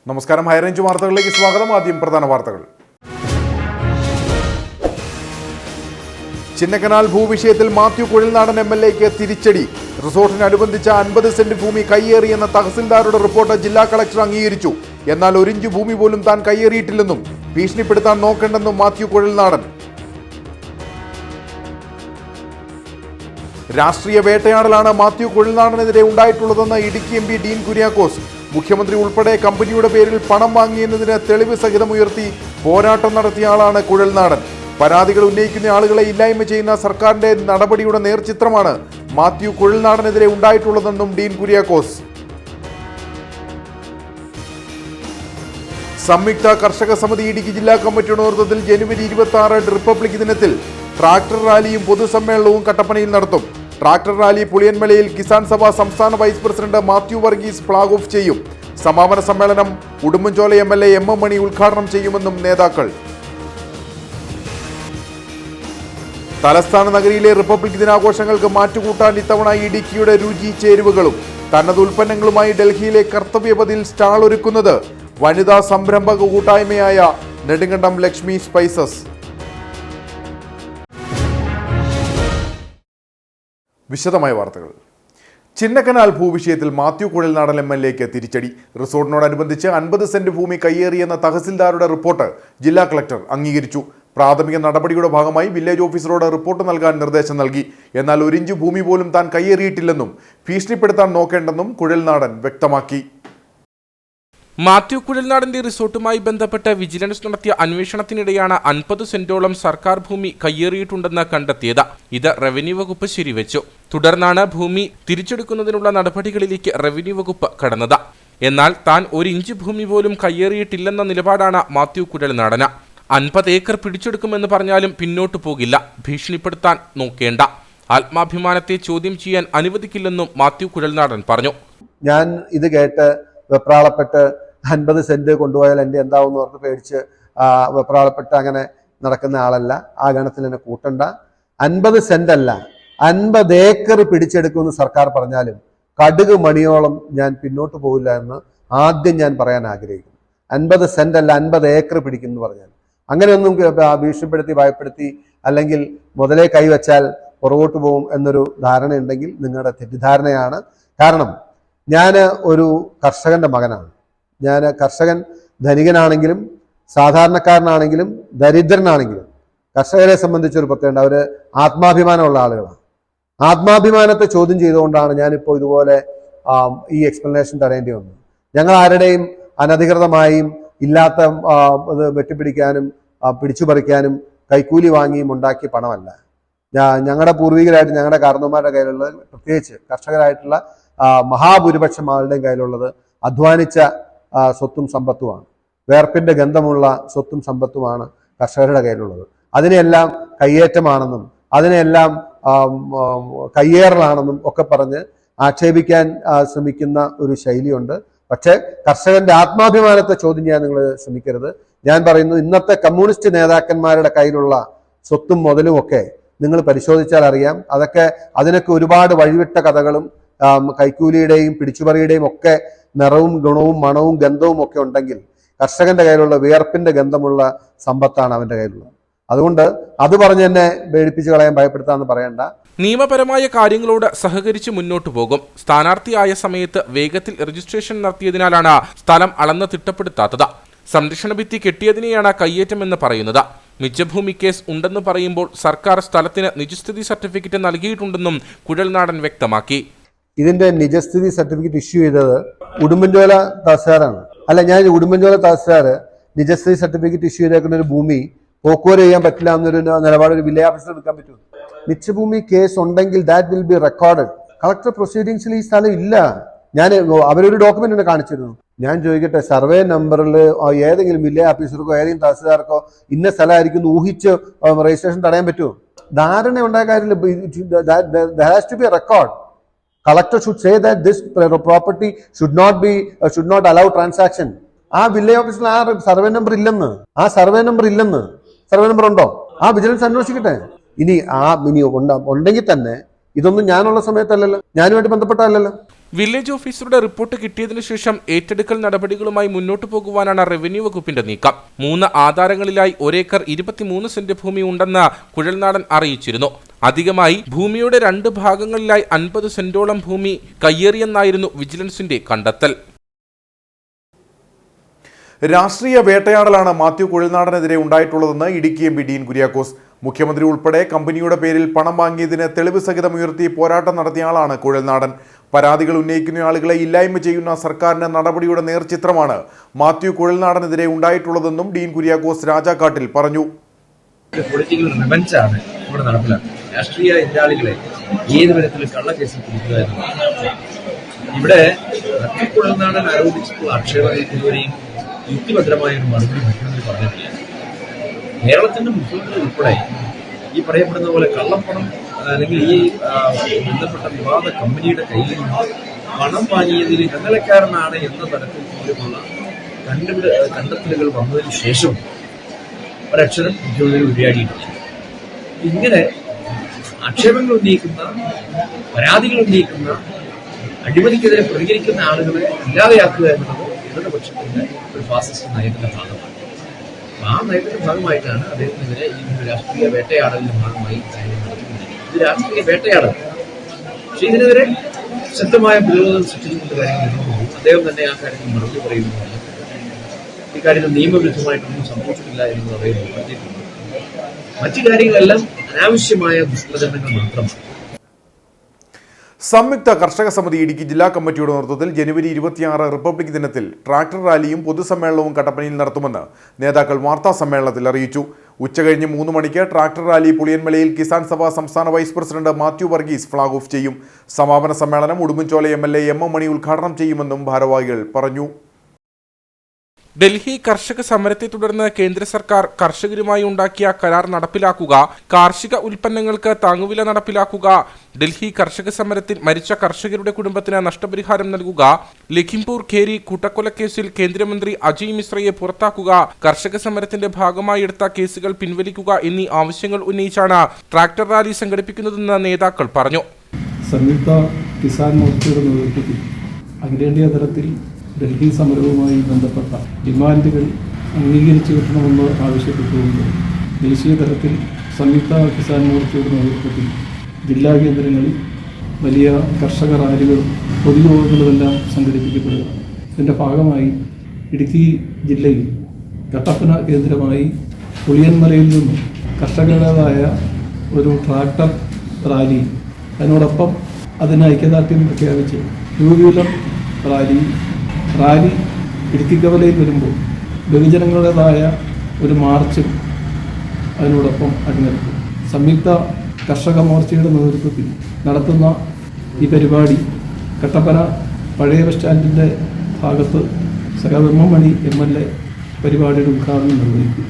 നമസ്കാരം, ഹൈറേഞ്ച് വാർത്തകളിലേക്ക് സ്വാഗതം. ആദ്യം പ്രധാന വാർത്തകൾ. ചിന്നക്കനാൽ ഭൂവിഷയത്തിൽ മാത്യു കുഴൽനാടൻ MLAക്ക് തിരിച്ചടി. റിസോർട്ടിനനുബന്ധിച്ച 50 സെന്റ് ഭൂമി കയ്യേറിയെന്ന തഹസിൽദാരുടെ റിപ്പോർട്ട് ജില്ലാ കളക്ടർ അംഗീകരിച്ചു. എന്നാൽ 1 ഇഞ്ച് ഭൂമി പോലും താൻ കയ്യേറിയിട്ടില്ലെന്നും ഭീഷണിപ്പെടുത്താൻ നോക്കേണ്ടെന്നും മാത്യു കുഴൽനാടൻ. രാഷ്ട്രീയ വേട്ടയാടലാണ് മാത്യു കുഴൽനാടനെതിരെ ഉണ്ടായിട്ടുള്ളതെന്ന് ഇടുക്കി MP ഡീൻ കുര്യാക്കോസ്. മുഖ്യമന്ത്രി ഉൾപ്പെടെ കമ്പനിയുടെ പേരിൽ പണം വാങ്ങിയെന്നതിന് തെളിവ് സഹിതമുയർത്തി പോരാട്ടം നടത്തിയ ആളാണ് കുഴൽനാടൻ. പരാതികൾ ഉന്നയിക്കുന്ന ആളുകളെ ഇല്ലായ്മ ചെയ്യുന്ന സർക്കാരിന്റെ നടപടിയുടെ നേർചിത്രമാണ് മാത്യു കുഴൽനാടനെതിരെ ഉണ്ടായിട്ടുള്ളതെന്നും ഡീൻ കുര്യാക്കോസ്. സംയുക്ത കർഷക സമിതി ഇടുക്കി ജില്ലാ കമ്മിറ്റിയുടെ നേതൃത്വത്തിൽ ജനുവരി 26 റിപ്പബ്ലിക് ദിനത്തിൽ ട്രാക്ടർ റാലിയും പൊതുസമ്മേളനവും കട്ടപ്പനയിൽ നടത്തും. ട്രാക്ടർ റാലി പുളിയൻമലയിൽ കിസാൻ സഭ സംസ്ഥാന vice president Mathew Varghese flag off ചെയ്യും. സമാപന സമ്മേളനം ഉടുമ്പൻചോല MLA M. മണി ഉദ്ഘാടനം ചെയ്യുമെന്നും നേതാക്കൾ. തലസ്ഥാന നഗരിയിലെ റിപ്പബ്ലിക് ദിനാഘോഷങ്ങൾക്ക് മാറ്റുകൂട്ടാൻ ഇത്തവണ ഇടുക്കിയുടെ രുചി ചേരുവകളും തനത് ഉൽപ്പന്നങ്ങളുമായി ഡൽഹിയിലെ കർത്തവ്യപഥിയിൽ സ്റ്റാൾ ഒരുക്കുന്നത് വനിതാ സംരംഭക കൂട്ടായ്മയായ നെടുങ്കണ്ടം ലക്ഷ്മി സ്പൈസസ്. വിശദമായ വാർത്തകൾ. ചിന്നക്കനാൽ ഭൂവിഷയത്തിൽ മാത്യു കുഴൽനാടൻ MLAക്ക് തിരിച്ചടി. റിസോർട്ടിനോടനുബന്ധിച്ച് 50 സെന്റ് ഭൂമി കയ്യേറിയെന്ന തഹസിൽദാരുടെ റിപ്പോർട്ട് ജില്ലാ കളക്ടർ അംഗീകരിച്ചു. പ്രാഥമിക നടപടിയുടെ ഭാഗമായി വില്ലേജ് ഓഫീസറോട് റിപ്പോർട്ട് നൽകാൻ നിർദ്ദേശം നൽകി. എന്നാൽ 1 ഇഞ്ച് ഭൂമി പോലും താൻ കയ്യേറിയിട്ടില്ലെന്നും ഭീഷണിപ്പെടുത്താൻ നോക്കേണ്ടെന്നും കുഴൽനാടൻ വ്യക്തമാക്കി. മാത്യു കുഴൽനാടന്റെ റിസോർട്ടുമായി ബന്ധപ്പെട്ട് വിജിലൻസ് നടത്തിയ അന്വേഷണത്തിനിടെയാണ് 50 സെന്റോളം സർക്കാർ ഭൂമി കയ്യേറിയിട്ടുണ്ടെന്ന് കണ്ടെത്തിയത്. ഇത് റവന്യൂ വകുപ്പ് ശരിവെച്ചു. തുടർന്നാണ് ഭൂമി തിരിച്ചെടുക്കുന്നതിനുള്ള നടപടികളിലേക്ക് റവന്യൂ വകുപ്പ് കടന്നത്. എന്നാൽ താൻ 1 ഇഞ്ച് ഭൂമി പോലും കയ്യേറിയിട്ടില്ലെന്ന നിലപാടാണ് മാത്യു കുഴൽനാടന്. 50 ഏക്കർ പിടിച്ചെടുക്കുമെന്ന് പറഞ്ഞാലും പിന്നോട്ടു പോകില്ല, ഭീഷണിപ്പെടുത്താൻ നോക്കേണ്ട, ആത്മാഭിമാനത്തെ ചോദ്യം ചെയ്യാൻ അനുവദിക്കില്ലെന്നും മാത്യു കുഴൽനാടൻ പറഞ്ഞു. ഞാൻ ഇത് കേട്ട് വെപ്രാളപ്പെട്ട് 50 സെന്റ് കൊണ്ടുപോയാൽ എൻ്റെ എന്താവെന്ന് ഓർത്ത് പേടിച്ച് വെപ്രാളപ്പെട്ട് അങ്ങനെ നടക്കുന്ന ആളല്ല. ആ ഗണത്തിൽ എന്നെ കൂട്ടണ്ട. 50 സെന്റ് അല്ല, 50 ഏക്കർ പിടിച്ചെടുക്കുമെന്ന് സർക്കാർ പറഞ്ഞാലും കടുക് മണിയോളം ഞാൻ പിന്നോട്ട് പോകില്ല എന്ന് ആദ്യം ഞാൻ പറയാൻ ആഗ്രഹിക്കുന്നു. 50 സെന്റ് അല്ല, 50 ഏക്കർ പിടിക്കുമെന്ന് പറഞ്ഞാൽ അങ്ങനെയൊന്നും ഭീഷണിപ്പെടുത്തി ഭയപ്പെടുത്തി അല്ലെങ്കിൽ മുതലേ കൈവച്ചാൽ പുറകോട്ട് പോകും എന്നൊരു ധാരണയുണ്ടെങ്കിൽ നിങ്ങളുടെ തെറ്റിദ്ധാരണയാണ്. കാരണം ഞാൻ ഒരു കർഷകന്റെ മകനാണ്. ഞാൻ കർഷകൻ ധനികനാണെങ്കിലും സാധാരണക്കാരനാണെങ്കിലും ദരിദ്രനാണെങ്കിലും കർഷകരെ സംബന്ധിച്ചൊരു പ്രത്യേകത, അവർ ആത്മാഭിമാനമുള്ള ആളുകളാണ്. ആത്മാഭിമാനത്തെ ചോദ്യം ചെയ്തുകൊണ്ടാണ് ഞാനിപ്പോൾ ഇതുപോലെ ഈ എക്സ്പ്ലനേഷൻ തരേണ്ടി വന്നത്. ഞങ്ങൾ ആരുടെയും അനധികൃതമായും ഇല്ലാത്ത ഇത് വെട്ടിപ്പിടിക്കാനും പിടിച്ചുപറിക്കാനും കൈക്കൂലി വാങ്ങിയും ഉണ്ടാക്കിയ പണമല്ല. ഞങ്ങളുടെ പൂർവികരായിട്ട് ഞങ്ങളുടെ കാരണവന്മാരുടെ കയ്യിലുള്ളത്, പ്രത്യേകിച്ച് കർഷകരായിട്ടുള്ള മഹാഭൂരിപക്ഷം ആളുടെയും കയ്യിലുള്ളത് അധ്വാനിച്ച സ്വത്തും സമ്പത്തുമാണ്. വേർപ്പിന്റെ ഗന്ധമുള്ള സ്വത്തും സമ്പത്തുമാണ് കർഷകരുടെ കയ്യിലുള്ളത്. അതിനെയെല്ലാം കയ്യേറ്റമാണെന്നും അതിനെയെല്ലാം കയ്യേറലാണെന്നും ഒക്കെ പറഞ്ഞ് ആക്ഷേപിക്കാൻ ശ്രമിക്കുന്ന ഒരു ശൈലിയുണ്ട്. പക്ഷേ കർഷകന്റെ ആത്മാഭിമാനത്തെ ചോദ്യം ചെയ്യാൻ നിങ്ങൾ ശ്രമിക്കരുത്. ഞാൻ പറയുന്നു, ഇന്നത്തെ കമ്മ്യൂണിസ്റ്റ് നേതാക്കന്മാരുടെ കയ്യിലുള്ള സ്വത്തും മുതലും ഒക്കെ നിങ്ങൾ പരിശോധിച്ചാൽ അറിയാം. അതിനൊക്കെ ഒരുപാട് വഴിവിട്ട കഥകളും കൈക്കൂലിയുടെയും പിടിച്ചുപറിയുടെയും ഒക്കെ നിറവും ഗുണവും മണവും ഗന്ധവും ഒക്കെ ഉണ്ടെങ്കിൽ കർഷകന്റെ കയ്യിലുള്ള വിയർപ്പിന്റെ ഗന്ധമുള്ള സമ്പത്താണ് അവന്റെ കയ്യിലുള്ളത്. അതുകൊണ്ട് അത് പറഞ്ഞ് എന്നെ പേടിപ്പിച്ച് കളയാൻ ഭയപ്പെടുത്താന്ന് പറയണ്ട. നിയമപരമായ കാര്യങ്ങളോട് സഹകരിച്ച് മുന്നോട്ടു പോകും. സ്ഥാനാർത്ഥിയായ സമയത്ത് വേഗത്തിൽ രജിസ്ട്രേഷൻ നടത്തിയതിനാലാണ് സ്ഥലം അളന്ന് തിട്ടപ്പെടുത്താത്തത്. സംരക്ഷണ ഭിത്തി കെട്ടിയതിനെയാണ് കയ്യേറ്റമെന്ന് പറയുന്നത്. മിച്ചഭൂമി കേസ് ഉണ്ടെന്ന് പറയുമ്പോൾ സർക്കാർ സ്ഥലത്തിന് നിജസ്ഥിതി സർട്ടിഫിക്കറ്റ് നൽകിയിട്ടുണ്ടെന്നും കുഴൽനാടൻ വ്യക്തമാക്കി. ഇതിന്റെ നിജസ്ഥിതി സർട്ടിഫിക്കറ്റ് ഇഷ്യൂ ചെയ്തത് ഉടുമ്പൻചോല തഹസിൽദാരാണ്. അല്ല, ഞാൻ ഉടുമ്പൻചോല തഹസിൽദാർ നിജസ്ഥിതി സർട്ടിഫിക്കറ്റ് ഇഷ്യൂ ചെയ്തേക്കുന്ന ഒരു ഭൂമി പോക്കുവരെ ചെയ്യാൻ പറ്റില്ല എന്നൊരു നിലപാട് ഒരു വില്ലേജ് ഓഫീസർ എടുക്കാൻ പറ്റും. മിച്ചഭൂമി കേസ് ഉണ്ടെങ്കിൽ that will be recorded. Collector പ്രൊസീഡിങ്സിൽ ഈ സ്ഥലം ഇല്ല. അവരൊരു ഡോക്യുമെന്റ് കാണിച്ചിരുന്നു. ഞാൻ ചോദിക്കട്ടെ, സർവേ നമ്പറിൽ ഏതെങ്കിലും വില്ലേജ് ഓഫീസർക്കോ ഏതെങ്കിലും തഹസിൽദാർക്കോ ഇന്ന സ്ഥലമായിരിക്കും ഊഹിച്ച് രജിസ്ട്രേഷൻ തടയാൻ പറ്റുമോ? ധാരണ ഉണ്ടായ കാര്യമില്ല. Record. Collector should say that this property should not allow transaction. ആ വില്ലേജ് ഓഫീസിൽ ആ സർവേ നമ്പർ ഇല്ലെന്ന്. സർവേ നമ്പർ ഉണ്ടോ? വിജിലൻസ് അന്വേഷിക്കട്ടെ. ഇനി ഉണ്ടെങ്കിൽ തന്നെ ഇതൊന്നും ഞാനുള്ള സമയത്തല്ലല്ലോ, ഞാനുമായിട്ട് ബന്ധപ്പെട്ടതല്ലല്ലോ. വില്ലേജ് ഓഫീസറുടെ റിപ്പോർട്ട് കിട്ടിയതിനു ശേഷം ഏറ്റെടുക്കൽ നടപടികളുമായി മുന്നോട്ടു പോകുവാനാണ് റവന്യൂ വകുപ്പിന്റെ നീക്കം. 3 ആധാരങ്ങളിലായി 1 ഏക്കർ 23 സെന്റ് ഭൂമി ഉണ്ടെന്ന് കുഴൽനാടൻ അറിയിച്ചിരുന്നു. അധികമായി ഭൂമിയുടെ 2 ഭാഗങ്ങളിലായി 50 സെന്റോളം ഭൂമി കയ്യേറിയെന്നായിരുന്നു വിജിലൻസിന്റെ കണ്ടെത്തൽ. രാഷ്ട്രീയ വേട്ടയാടലാണ് മാത്യു കുഴൽനാടനെതിരെ ഉണ്ടായിട്ടുള്ളതെന്ന് ഇടുക്കി എം പി ഡീൻ കുര്യാക്കോസ്. മുഖ്യമന്ത്രി ഉൾപ്പെടെ കമ്പനിയുടെ പേരിൽ പണം വാങ്ങിയതിന് തെളിവ് സഹിതം ഉയർത്തി പോരാട്ടം നടത്തിയ ആളാണ് കുഴൽനാടൻ. പരാതികൾ ഉന്നയിക്കുന്ന ആളുകളെ ഇല്ലായ്മ ചെയ്യുന്ന സർക്കാരിന്റെ നടപടിയുടെ നേർചിത്രമാണ് മാത്യു കുഴൽനാടനെതിരെ ഉണ്ടായിട്ടുള്ളതെന്നും ഡീൻ കുര്യാക്കോസ് രാജാക്കാട്ടിൽ പറഞ്ഞു. പൊളിറ്റിക്കൽ റിവെഞ്ചാണ് ഇവിടെ നടപ്പിലാക്കുന്നത്. രാഷ്ട്രീയ എതിരാളികളെ ഏത് വിധത്തിൽ കള്ളക്കേസിൽ പിടിക്കുക എന്നുള്ളത്. ഇവിടെ കുഴൽനാടൻ ആരോപിച്ചിട്ടുള്ള ആക്ഷേപങ്ങൾക്ക് ഇതുവരെയും യുക്തിഭദ്രമായ ഒരു മറുപടി മുഖ്യമന്ത്രി പറഞ്ഞിട്ടില്ല. കേരളത്തിന്റെ മുഖ്യമന്ത്രി ഉൾപ്പെടെ ഈ പറയപ്പെടുന്ന പോലെ കള്ളപ്പണം അല്ലെങ്കിൽ ഈ ബന്ധപ്പെട്ട വിവാദ കമ്പനിയുടെ കയ്യിൽ നിന്ന് പണം വാങ്ങിയതിൽ ഇടനിലക്കാരനാണ് എന്ന തരത്തിൽ പോലുമുള്ള കണ്ടെത്തലുകൾ വന്നതിന് ശേഷം ഒരക്ഷരം മുഖ്യമന്ത്രി ഉരിയാടിയിട്ടില്ല. ഇങ്ങനെ ആക്ഷേപങ്ങൾ ഉന്നയിക്കുന്ന, പരാതികൾ ഉന്നയിക്കുന്ന, അഴിമതിക്കെതിരെ പ്രതികരിക്കുന്ന ആളുകളെ ഇല്ലാതെയാക്കുക എന്നുള്ളത് ഇടതുപക്ഷത്തിന്റെ ഒരു ഫാസിസ്റ്റ് നയത്തിന്റെ ഭാഗമാണ്. ആ നയത്തിന്റെ ഭാഗമായിട്ടാണ് അദ്ദേഹത്തിനെതിരെ ഈ രാഷ്ട്രീയ വേട്ടയാടലിന്റെ ഭാഗമായി ഇത് രാഷ്ട്രീയ വേട്ടയാടൽ. പക്ഷെ ഇതിനെതിരെ ശക്തമായ പ്രതിരോധം സൃഷ്ടിച്ചുകൊണ്ട് കാര്യങ്ങൾ നിർവഹിക്കുന്നു. അദ്ദേഹം തന്നെ ആ കാര്യത്തിൽ മറുപടി പറയുന്നതാണ്. ഇക്കാര്യത്തിൽ നിയമവിരുദ്ധമായിട്ടൊന്നും സംഭവിച്ചിട്ടില്ല എന്ന് പറയുന്നു. മറ്റു കാര്യങ്ങളെല്ലാം അനാവശ്യമായ ദുഷ്പ്രചരണങ്ങൾ മാത്രമാണ്. സംയുക്ത കർഷക സമിതി ഇടുക്കി ജില്ലാ കമ്മിറ്റിയുടെ നേതൃത്വത്തിൽ ജനുവരി 26 റിപ്പബ്ലിക് ദിനത്തിൽ ട്രാക്ടർ റാലിയും പൊതുസമ്മേളനവും കട്ടപ്പനയിൽ നടത്തുമെന്ന് നേതാക്കൾ വാർത്താ സമ്മേളനത്തിൽ അറിയിച്ചു. ഉച്ചകഴിഞ്ഞ് 3 മണിക്ക് ട്രാക്ടർ റാലി പുളിയൻമലയിൽ കിസാൻ സഭ സംസ്ഥാന vice president Mathew Varghese flag off ചെയ്യും. സമാപന സമ്മേളനം ഉടുമ്പൻചോല MLA എം മണി ഉദ്ഘാടനം ചെയ്യുമെന്നും ഭാരവാഹികൾ പറഞ്ഞു. ഡൽഹി കർഷക സമരത്തെ തുടർന്ന് കേന്ദ്ര സർക്കാർ കർഷകരുമായി ഉണ്ടാക്കിയ കരാർ നടപ്പിലാക്കുക, കാർഷിക ഉൽപ്പന്നങ്ങൾക്ക് താങ്ങുവില നടപ്പിലാക്കുക, ഡൽഹി കർഷക സമരത്തിൽ മരിച്ച കർഷകരുടെ കുടുംബത്തിന് നഷ്ടപരിഹാരം നൽകുക, ലഖിംപൂർ ഖേരി കൂട്ടക്കൊലക്കേസിൽ കേന്ദ്രമന്ത്രി അജയ് മിശ്രയെ പുറത്താക്കുക, കർഷക സമരത്തിന്റെ ഭാഗമായി എടുത്ത കേസുകൾ പിൻവലിക്കുക എന്നീ ആവശ്യങ്ങൾ ഉന്നയിച്ചാണ് ട്രാക്ടർ റാലി സംഘടിപ്പിക്കുന്നതെന്ന് നേതാക്കൾ പറഞ്ഞു. സംയുക്ത കിസാൻ മോർച്ചയുടെ നേതൃത്വത്തിൽ അഖിലേന്ത്യാ തലത്തിൽ ഡൽഹി സമരവുമായി ബന്ധപ്പെട്ട ഡിമാൻഡുകൾ അംഗീകരിച്ചു കിട്ടണമെന്ന് ആവശ്യപ്പെട്ടുകൊണ്ട് ദേശീയ തലത്തിൽ സംയുക്ത കിസാൻ മോർച്ചയുടെ നേതൃത്വത്തിൽ ജില്ലാ കേന്ദ്രങ്ങളിൽ വലിയ കർഷക റാലികളും പൊതുയോഗങ്ങളുമെല്ലാം സംഘടിപ്പിക്കപ്പെടുക. ഇതിൻ്റെ ഭാഗമായി ഇടുക്കി ജില്ലയിൽ കട്ടപ്പന കേന്ദ്രമായി പുളിയൻമലയിൽ നിന്നും കർഷകരുടേതായ ഒരു ട്രാക്ടർ റാലി, അതിനോടൊപ്പം അതിന് ഐക്യദാർഢ്യം പ്രഖ്യാപിച്ച് 2 വീലർ റാലി ഇടുക്കി കവലയിൽ വരുമ്പോൾ ബഹുജനങ്ങളുടേതായ ഒരു മാർച്ചും അതിനോടൊപ്പം അണിനിരക്കും. സംയുക്ത കർഷക മോർച്ചയുടെ നേതൃത്വത്തിൽ നടത്തുന്ന ഈ പരിപാടി കട്ടപ്പന പഴയ ബസ് സ്റ്റാൻഡിൻ്റെ ഭാഗത്ത് എം മണി MLA പരിപാടിയുടെ ഉദ്ഘാടനം നിർവഹിക്കും.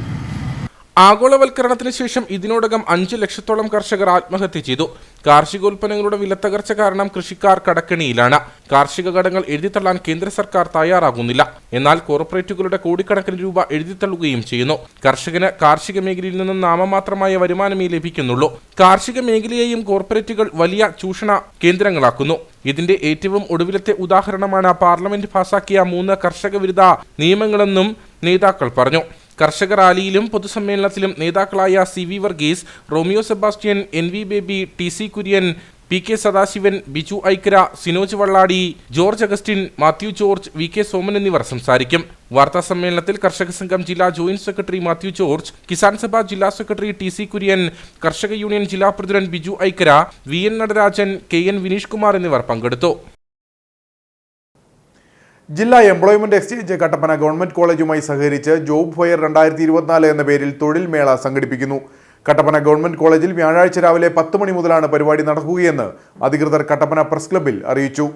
ആഗോളവൽക്കരണത്തിന് ശേഷം ഇതിനോടകം 5 ലക്ഷത്തോളം കർഷകർ ആത്മഹത്യ ചെയ്തു. കാർഷികോൽപ്പന്നങ്ങളുടെ വിലത്തകർച്ച കാരണം കൃഷിക്കാർ കടക്കെണിയിലാണ്. കാർഷിക കടങ്ങൾ എഴുതിത്തള്ളാൻ കേന്ദ്ര സർക്കാർ തയ്യാറാകുന്നില്ല. എന്നാൽ കോർപ്പറേറ്റുകളുടെ കോടിക്കണക്കിന് രൂപ എഴുതിത്തള്ളുകയും ചെയ്യുന്നു. കർഷകന് കാർഷിക മേഖലയിൽ നിന്നും നാമമാത്രമായ വരുമാനമേ ലഭിക്കുന്നുള്ളൂ. കാർഷിക മേഖലയെയും കോർപ്പറേറ്റുകൾ വലിയ ചൂഷണ കേന്ദ്രങ്ങളാക്കുന്നു. ഇതിന്റെ ഏറ്റവും ഒടുവിലത്തെ ഉദാഹരണമാണ് പാർലമെന്റ് പാസാക്കിയ 3 കർഷക വിരുദ്ധ നിയമങ്ങളെന്നും നേതാക്കൾ പറഞ്ഞു. കർഷക റാലിയിലും പൊതുസമ്മേളനത്തിലും നേതാക്കളായ CV Varghese, Romeo Sebastian, NV baby, TC Kurian, PK Sadasivan, Biju Aikkara, Sinoj Valladi, George Augustine, Mathew George, VK Soman എന്നിവർ സംസാരിക്കും. വാർത്താ സമ്മേളനത്തിൽ കർഷക സംഘം ജില്ലാ joint secretary Mathew George, Kisan Sabha ജില്ലാ സെക്രട്ടറി TC കുര്യൻ, കർഷക യൂണിയൻ ജില്ലാ president Biju Aikkara, VN Natarajan, KN Vineesh Kumar എന്നിവർ പങ്കെടുത്തു. ജില്ലാ എംപ്ലോയ്മെന്റ് എക്സ്ചേഞ്ച് കട്ടപ്പന ഗവൺമെന്റ് കോളേജുമായി സഹകരിച്ച് ജോബ് ഫെയർ 2024 എന്ന പേരിൽ തൊഴിൽ മേള സംഘടിപ്പിക്കുന്നു. കട്ടപ്പന ഗവൺമെന്റ് കോളേജിൽ വ്യാഴാഴ്ച രാവിലെ 10 മണി മുതലാണ് പരിപാടി നടക്കുകയെന്ന് അധികൃതർ കട്ടപ്പന പ്രസ് ക്ലബ്ബിൽ അറിയിച്ചു.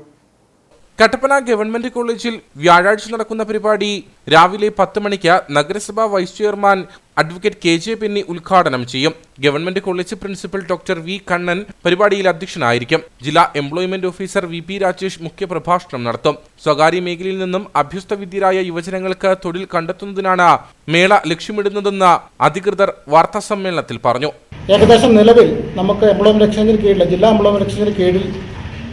കട്ടപ്പന ഗവൺമെന്റ് കോളേജിൽ വ്യാഴാഴ്ച നടക്കുന്ന പരിപാടി രാവിലെ 10 മണിക്ക് നഗരസഭാ vice chairman advocate KJ Penny ഉദ്ഘാടനം ചെയ്യും. Government college principal doctor V Kannan പരിപാടിയിൽ അധ്യക്ഷനായിരിക്കും. ജില്ലാ എംപ്ലോയ്മെന്റ് ഓഫീസർ VP രാജേഷ് മുഖ്യപ്രഭാഷണം നടത്തും. സ്വകാര്യ മേഖലയിൽ നിന്നും അഭ്യസ്തവിദ്യരായ യുവജനങ്ങൾക്ക് തൊഴിൽ കണ്ടെത്തുന്നതിനാണ് മേള ലക്ഷ്യമിടുന്നതെന്ന് അധികൃതർ വാർത്താ സമ്മേളനത്തിൽ പറഞ്ഞു. ഏകദേശം നിലവിൽ നമുക്ക് എംപ്ലോയ്മെന്റ് എക്സ്ചേഞ്ചിന് കീഴിൽ ജില്ലാ എംപ്ലോയ്മെന്റ് എക്സ്ചേഞ്ചിന് കീഴിൽ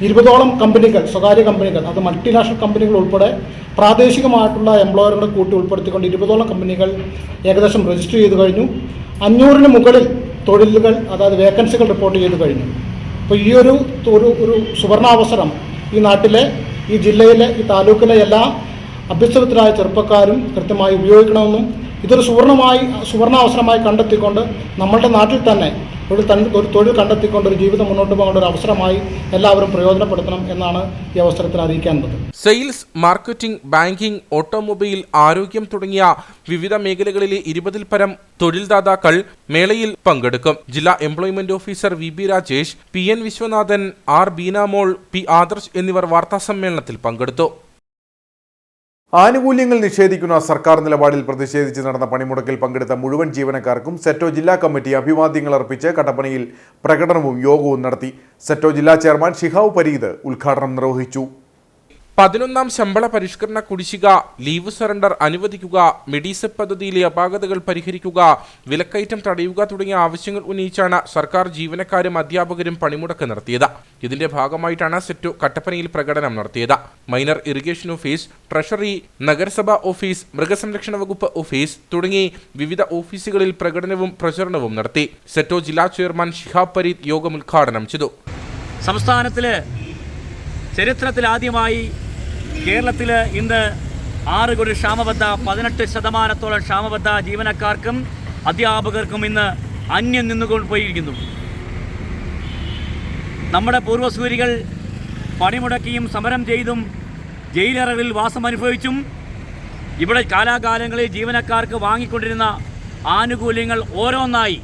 20ഓളം കമ്പനികൾ, സ്വകാര്യ കമ്പനികൾ, അത് മൾട്ടിനാഷണൽ കമ്പനികൾ ഉൾപ്പെടെ പ്രാദേശികമായിട്ടുള്ള എംപ്ലോയറുകളെ കൂട്ടി ഉൾപ്പെടുത്തിക്കൊണ്ട് 20ഓളം കമ്പനികൾ ഏകദേശം രജിസ്റ്റർ ചെയ്ത് കഴിഞ്ഞു. 500-ന് മുകളിൽ തൊഴിലുകൾ, അതായത് വേക്കൻസികൾ റിപ്പോർട്ട് ചെയ്ത് കഴിഞ്ഞു. അപ്പോൾ ഈ ഒരു സുവർണാവസരം ഈ നാട്ടിലെ, ഈ ജില്ലയിലെ, ഈ താലൂക്കിലെ എല്ലാ അഭ്യസ്തവിദ്യരായ ചെറുപ്പക്കാരും കൃത്യമായി ഉപയോഗിക്കണമെന്നും ഇതൊരു സുവർണാവസരമായി കണ്ടെത്തിക്കൊണ്ട് നമ്മളുടെ നാട്ടിൽ തന്നെ ഒരു തൊഴിൽ കണ്ടെത്തിക്കൊണ്ട് ഒരു ജീവിതം മുന്നോട്ട് പോകേണ്ട ഒരു അവസരമായി എല്ലാവരും പ്രയോജനപ്പെടുത്തണം എന്നാണ് ഈ അവസരത്തിൽ അറിയിക്കാനുള്ളത്. സെയിൽസ്, മാർക്കറ്റിംഗ്, ബാങ്കിംഗ്, ഓട്ടോമൊബൈൽ, ആരോഗ്യം തുടങ്ങിയ വിവിധ മേഖലകളിലെ 20-ൽ പരം തൊഴിൽദാതാക്കൾ മേളയിൽ പങ്കെടുക്കും. ജില്ലാ employment officer VB Rajesh, PN Viswanathan, R Beenamol, P Adarsh എന്നിവർ വാർത്താസമ്മേളനത്തിൽ പങ്കെടുത്തു. ആനുകൂല്യങ്ങൾ നിഷേധിക്കുന്ന സർക്കാർ നിലപാടിൽ പ്രതിഷേധിച്ച് നടന്ന പണിമുടക്കിൽ പങ്കെടുത്ത മുഴുവൻ ജീവനക്കാർക്കും സെറ്റോ ജില്ലാ കമ്മിറ്റി അഭിവാദ്യങ്ങൾ അർപ്പിച്ച് കട്ടപ്പനയിൽ പ്രകടനവും യോഗവും നടത്തി. സെറ്റോ ജില്ലാ ചെയർമാൻ ഷിഹാവ് പരീദ് ഉദ്ഘാടനം നിർവഹിച്ചു. 11ാം ശമ്പള പരിഷ്കരണ കുടിശ്ശിക, ലീവ് സറണ്ടർ അനുവദിക്കുക, മെഡിസെപ് പദ്ധതിയിലെ അപാകതകൾ പരിഹരിക്കുക, വിലക്കയറ്റം തടയുക തുടങ്ങിയ ആവശ്യങ്ങൾ ഉന്നയിച്ചാണ് സർക്കാർ ജീവനക്കാരും അധ്യാപകരും പണിമുടക്ക് നടത്തിയത്. ഇതിന്റെ ഭാഗമായിട്ടാണ് സെറ്റോ കട്ടപ്പനയിൽ പ്രകടനം നടത്തിയത്. മൈനർ ഇറിഗേഷൻ ഓഫീസ്, ട്രഷറി, നഗരസഭാ ഓഫീസ്, മൃഗസംരക്ഷണ വകുപ്പ് ഓഫീസ് തുടങ്ങി വിവിധ ഓഫീസുകളിൽ പ്രകടനവും പ്രചരണവും നടത്തി. സെറ്റോ ജില്ലാ ചെയർമാൻ ഷിഹാബ് പരീദ് യോഗം ഉദ്ഘാടനം ചെയ്തു. സംസ്ഥാനത്തിലെ ചരിത്രത്തിലാദ്യമായി കേരളത്തിൽ ഇന്ന് 6 കോടി ക്ഷാമബദ്ധ 18% ക്ഷാമബദ്ധ ജീവനക്കാർക്കും അധ്യാപകർക്കും ഇന്ന് അന്യം നിന്നുകൊണ്ട് പോയിരിക്കുന്നു. നമ്മുടെ പൂർവ്വസൂരികൾ പണിമുടക്കിയും സമരം ചെയ്തും ജയിലറകളിൽ വാസമനുഭവിച്ചും ഇവിടെ കാലാകാലങ്ങളിൽ ജീവനക്കാർക്ക് വാങ്ങിക്കൊണ്ടിരുന്ന ആനുകൂല്യങ്ങൾ ഓരോന്നായി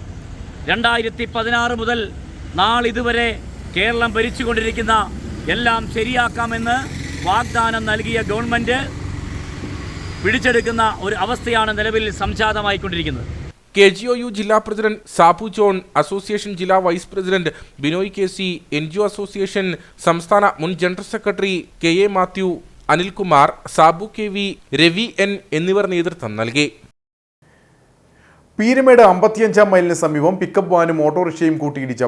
2016 മുതൽ നാളിതുവരെ കേരളം ഭരിച്ചുകൊണ്ടിരിക്കുന്ന എല്ലാം ശരിയാക്കാമെന്ന് വാഗ്ദാനം നൽകിയ ഗവൺമെൻറ് പിടിച്ചെടുക്കുന്ന ഒരു അവസ്ഥയാണ് നിലവിൽ സംജാതമായിക്കൊണ്ടിരിക്കുന്നത്. KGOU ജില്ലാ പ്രസിഡന്റ് സാബു ജോൺ, അസോസിയേഷൻ ജില്ലാ vice president Binoy KC, NGO association സംസ്ഥാന മുൻ general secretary KA Mathew, Anilkumar, Sabu KV, Ravi N എന്നിവർ നേതൃത്വം നൽകി. പീരുമേട് 55-ാം മൈലിന് സമീപം പിക്കപ്പ് വാനും ഓട്ടോറിക്ഷയും കൂട്ടിയിടിച്ച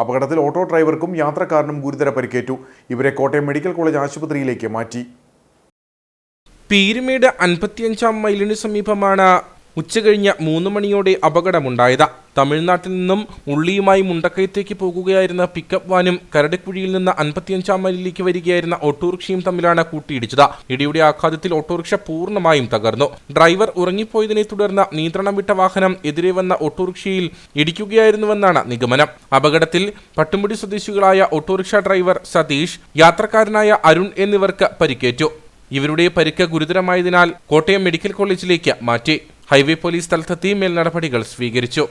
അപകടത്തിൽ ഓട്ടോ ഡ്രൈവർക്കും യാത്രക്കാരനും ഗുരുതര പരിക്കേറ്റു. ഇവരെ കോട്ടയം മെഡിക്കൽ കോളേജ് ആശുപത്രിയിലേക്ക് മാറ്റി. പീരുമേട് 55-ാം മൈലിന് സമീപമാണ് ഉച്ചകഴിഞ്ഞ് 3 മണിയോടെ അപകടമുണ്ടായത്. തമിഴ്നാട്ടിൽ നിന്നും ഉള്ളിയുമായി മുണ്ടക്കയത്തേക്ക് പോകുകയായിരുന്ന പിക്കപ്പ് വാനും കരടിക്കുഴിയിൽ നിന്ന് 55-ാം മൈലിലേക്ക് വരികയായിരുന്ന ഓട്ടോറിക്ഷയും തമ്മിലാണ് കൂട്ടിയിടിച്ചത്. ഇടിയുടെ ആഘാതത്തിൽ ഓട്ടോറിക്ഷ പൂർണ്ണമായും തകർന്നു. ഡ്രൈവർ ഉറങ്ങിപ്പോയതിനെ തുടർന്ന് നിയന്ത്രണം വിട്ട വാഹനം എതിരെ വന്ന ഓട്ടോറിക്ഷയിൽ ഇടിക്കുകയായിരുന്നുവെന്നാണ് നിഗമനം. അപകടത്തിൽ പട്ടുമുടി സ്വദേശികളായ ഓട്ടോറിക്ഷ ഡ്രൈവർ സതീഷ്, യാത്രക്കാരനായ അരുൺ എന്നിവർക്ക് പരിക്കേറ്റു. ഇവരുടെ പരിക്ക് ഗുരുതരമായതിനാൽ കോട്ടയം മെഡിക്കൽ കോളേജിലേക്ക് മാറ്റി. ഹൈവേ പോലീസ് സ്ഥലത്തെത്തി മേൽ നടപടികൾ സ്വീകരിച്ചു.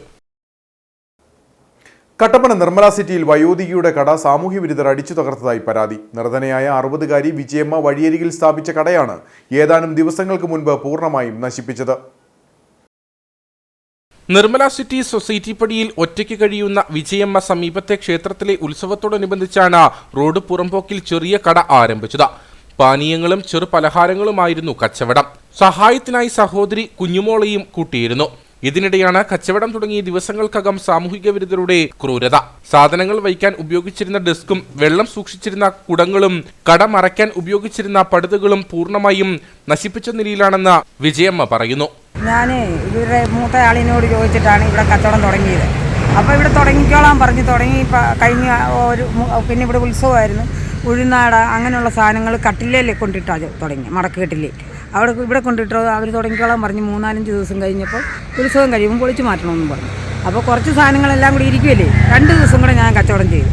കട്ടപ്പന നിർമ്മല സിറ്റിയിൽ വയോധികയുടെ കട സാമൂഹ്യവിരുദ്ധർ അടിച്ചു തകർത്തതായി പരാതി. നിർധനയായ 60-കാരി വിജയമ്മ വഴിയരികിൽ സ്ഥാപിച്ച കടയാണ് ഏതാനും ദിവസങ്ങൾക്ക് മുൻപ് പൂർണ്ണമായും നശിപ്പിച്ചത്. നിർമ്മല സിറ്റി സൊസൈറ്റി പടിയിൽ ഒറ്റയ്ക്ക് കഴിയുന്ന വിജയമ്മ സമീപത്തെ ക്ഷേത്രത്തിലെ ഉത്സവത്തോടനുബന്ധിച്ചാണ് റോഡ് പുറംപോക്കിൽ ചെറിയ കട ആരംഭിച്ചത്. പാനീയങ്ങളും ചെറു പലഹാരങ്ങളുമായിരുന്നു കച്ചവടം. സഹായത്തിനായി സഹോദരി കുഞ്ഞുമോളെയും കൂട്ടിയിരുന്നു. ഇതിനിടെയാണ് കച്ചവടം തുടങ്ങിയ ദിവസങ്ങൾക്കകം സാമൂഹിക വിരുദ്ധരുടെ ക്രൂരത. സാധനങ്ങൾ വയ്ക്കാൻ ഉപയോഗിച്ചിരുന്ന ഡെസ്കും വെള്ളം സൂക്ഷിച്ചിരുന്ന കുടങ്ങളും കട മറയ്ക്കാൻ ഉപയോഗിച്ചിരുന്ന പടുതുകളും പൂർണ്ണമായും നശിപ്പിച്ച നിലയിലാണെന്ന് വിജയമ്മ പറയുന്നു. ഞാൻ ഇവരുടെ മൂത്ത ആളിനോട് ചോദിച്ചിട്ടാണ് ഇവിടെ കച്ചവടം തുടങ്ങിയത്. അപ്പോൾ ഇവിടെ തുടങ്ങിക്കോളാൻ പറഞ്ഞ് തുടങ്ങി. കഴിഞ്ഞ പിന്നെ ഇവിടെ ഉത്സവമായിരുന്നു. ഉഴുന്നാട അങ്ങനെയുള്ള സാധനങ്ങൾ കട്ടിലയിൽ കൊണ്ടിട്ടാണ് തുടങ്ങി, മടക്ക് കെട്ടിലേ ഇവിടെ കൊണ്ടിട്ടോ അവർ തുടങ്ങിക്കോളാൻ പറഞ്ഞ് 3-4 ദിവസം കഴിഞ്ഞപ്പോൾ ഉത്സവം കഴിയുമ്പോൾ പൊളിച്ച് മാറ്റണമെന്നും പറഞ്ഞു. അപ്പോൾ കുറച്ച് സാധനങ്ങളെല്ലാം കൂടി ഇരിക്കുമല്ലേ, 2 ദിവസം കൂടെ ഞാൻ കച്ചവടം ചെയ്തു.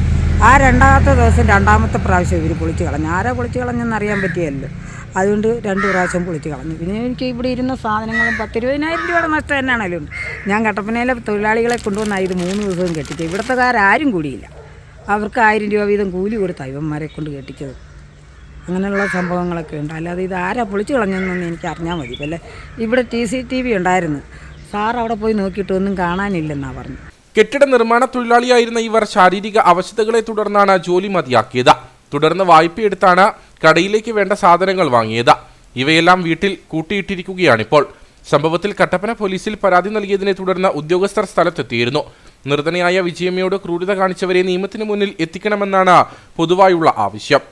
ആ രണ്ടാമത്തെ ദിവസം രണ്ടാമത്തെ പ്രാവശ്യം ഇവർ പൊളിച്ച് കളഞ്ഞു. ആരാ പൊളിച്ച് കളഞ്ഞെന്ന് അറിയാൻ പറ്റിയല്ലോ. അതുകൊണ്ട് 2 പ്രാവശ്യം പൊളിച്ച് കളഞ്ഞു. പിന്നെ എനിക്ക് ഇവിടെ ഇരുന്ന സാധനങ്ങളും 10-20,000 രൂപയുടെ നഷ്ടം തന്നെയാണല്ലോ. ഞാൻ കട്ടപ്പനയിലെ തൊഴിലാളികളെ കൊണ്ടുവന്നാൽ ഇത് 3 ദിവസവും കെട്ടിച്ചു. ഇവിടുത്തെക്കാരും കൂടിയില്ല. അവർക്ക് 1000 രൂപ വീതം കൂലി കൊടുത്താൽ ഇവന്മാരെ കൊണ്ട് കെട്ടിച്ചത്. അങ്ങനെയുള്ള സംഭവങ്ങളൊക്കെ ഉണ്ട്. അല്ലാതെ ഇത് ആരാ പൊളിച്ച് കളഞ്ഞെന്നൊന്നും എനിക്ക് അറിഞ്ഞാൽ മതി. അല്ലേ, ഇവിടെ CCTV ഉണ്ടായിരുന്നു. സാർ അവിടെ പോയി നോക്കിയിട്ട് ഒന്നും കാണാനില്ലെന്നാണ് പറഞ്ഞു. കെട്ടിട നിർമ്മാണ തൊഴിലാളിയായിരുന്ന ഇവർ ശാരീരിക അവശതകളെ തുടർന്നാണ് ജോലി മതിയാക്കിയത്. തുടർന്ന് വായ്പയെടുത്താണ് കടയിലേക്ക് വേണ്ട സാധനങ്ങൾ വാങ്ങിയത്. ഇവയെല്ലാം വീട്ടിൽ കൂട്ടിയിട്ടിരിക്കുകയാണിപ്പോൾ. സംഭവത്തിൽ കട്ടപ്പന പോലീസിൽ പരാതി നൽകിയതിനെ തുടർന്ന് ഉദ്യോഗസ്ഥർ സ്ഥലത്തെത്തിയിരുന്നു. നിർധനയായ വിജയമ്മയോട് ക്രൂരത കാണിച്ചവരെ നിയമത്തിന് മുന്നിൽ എത്തിക്കണമെന്നാണ് പൊതുവായുള്ള ആവശ്യം.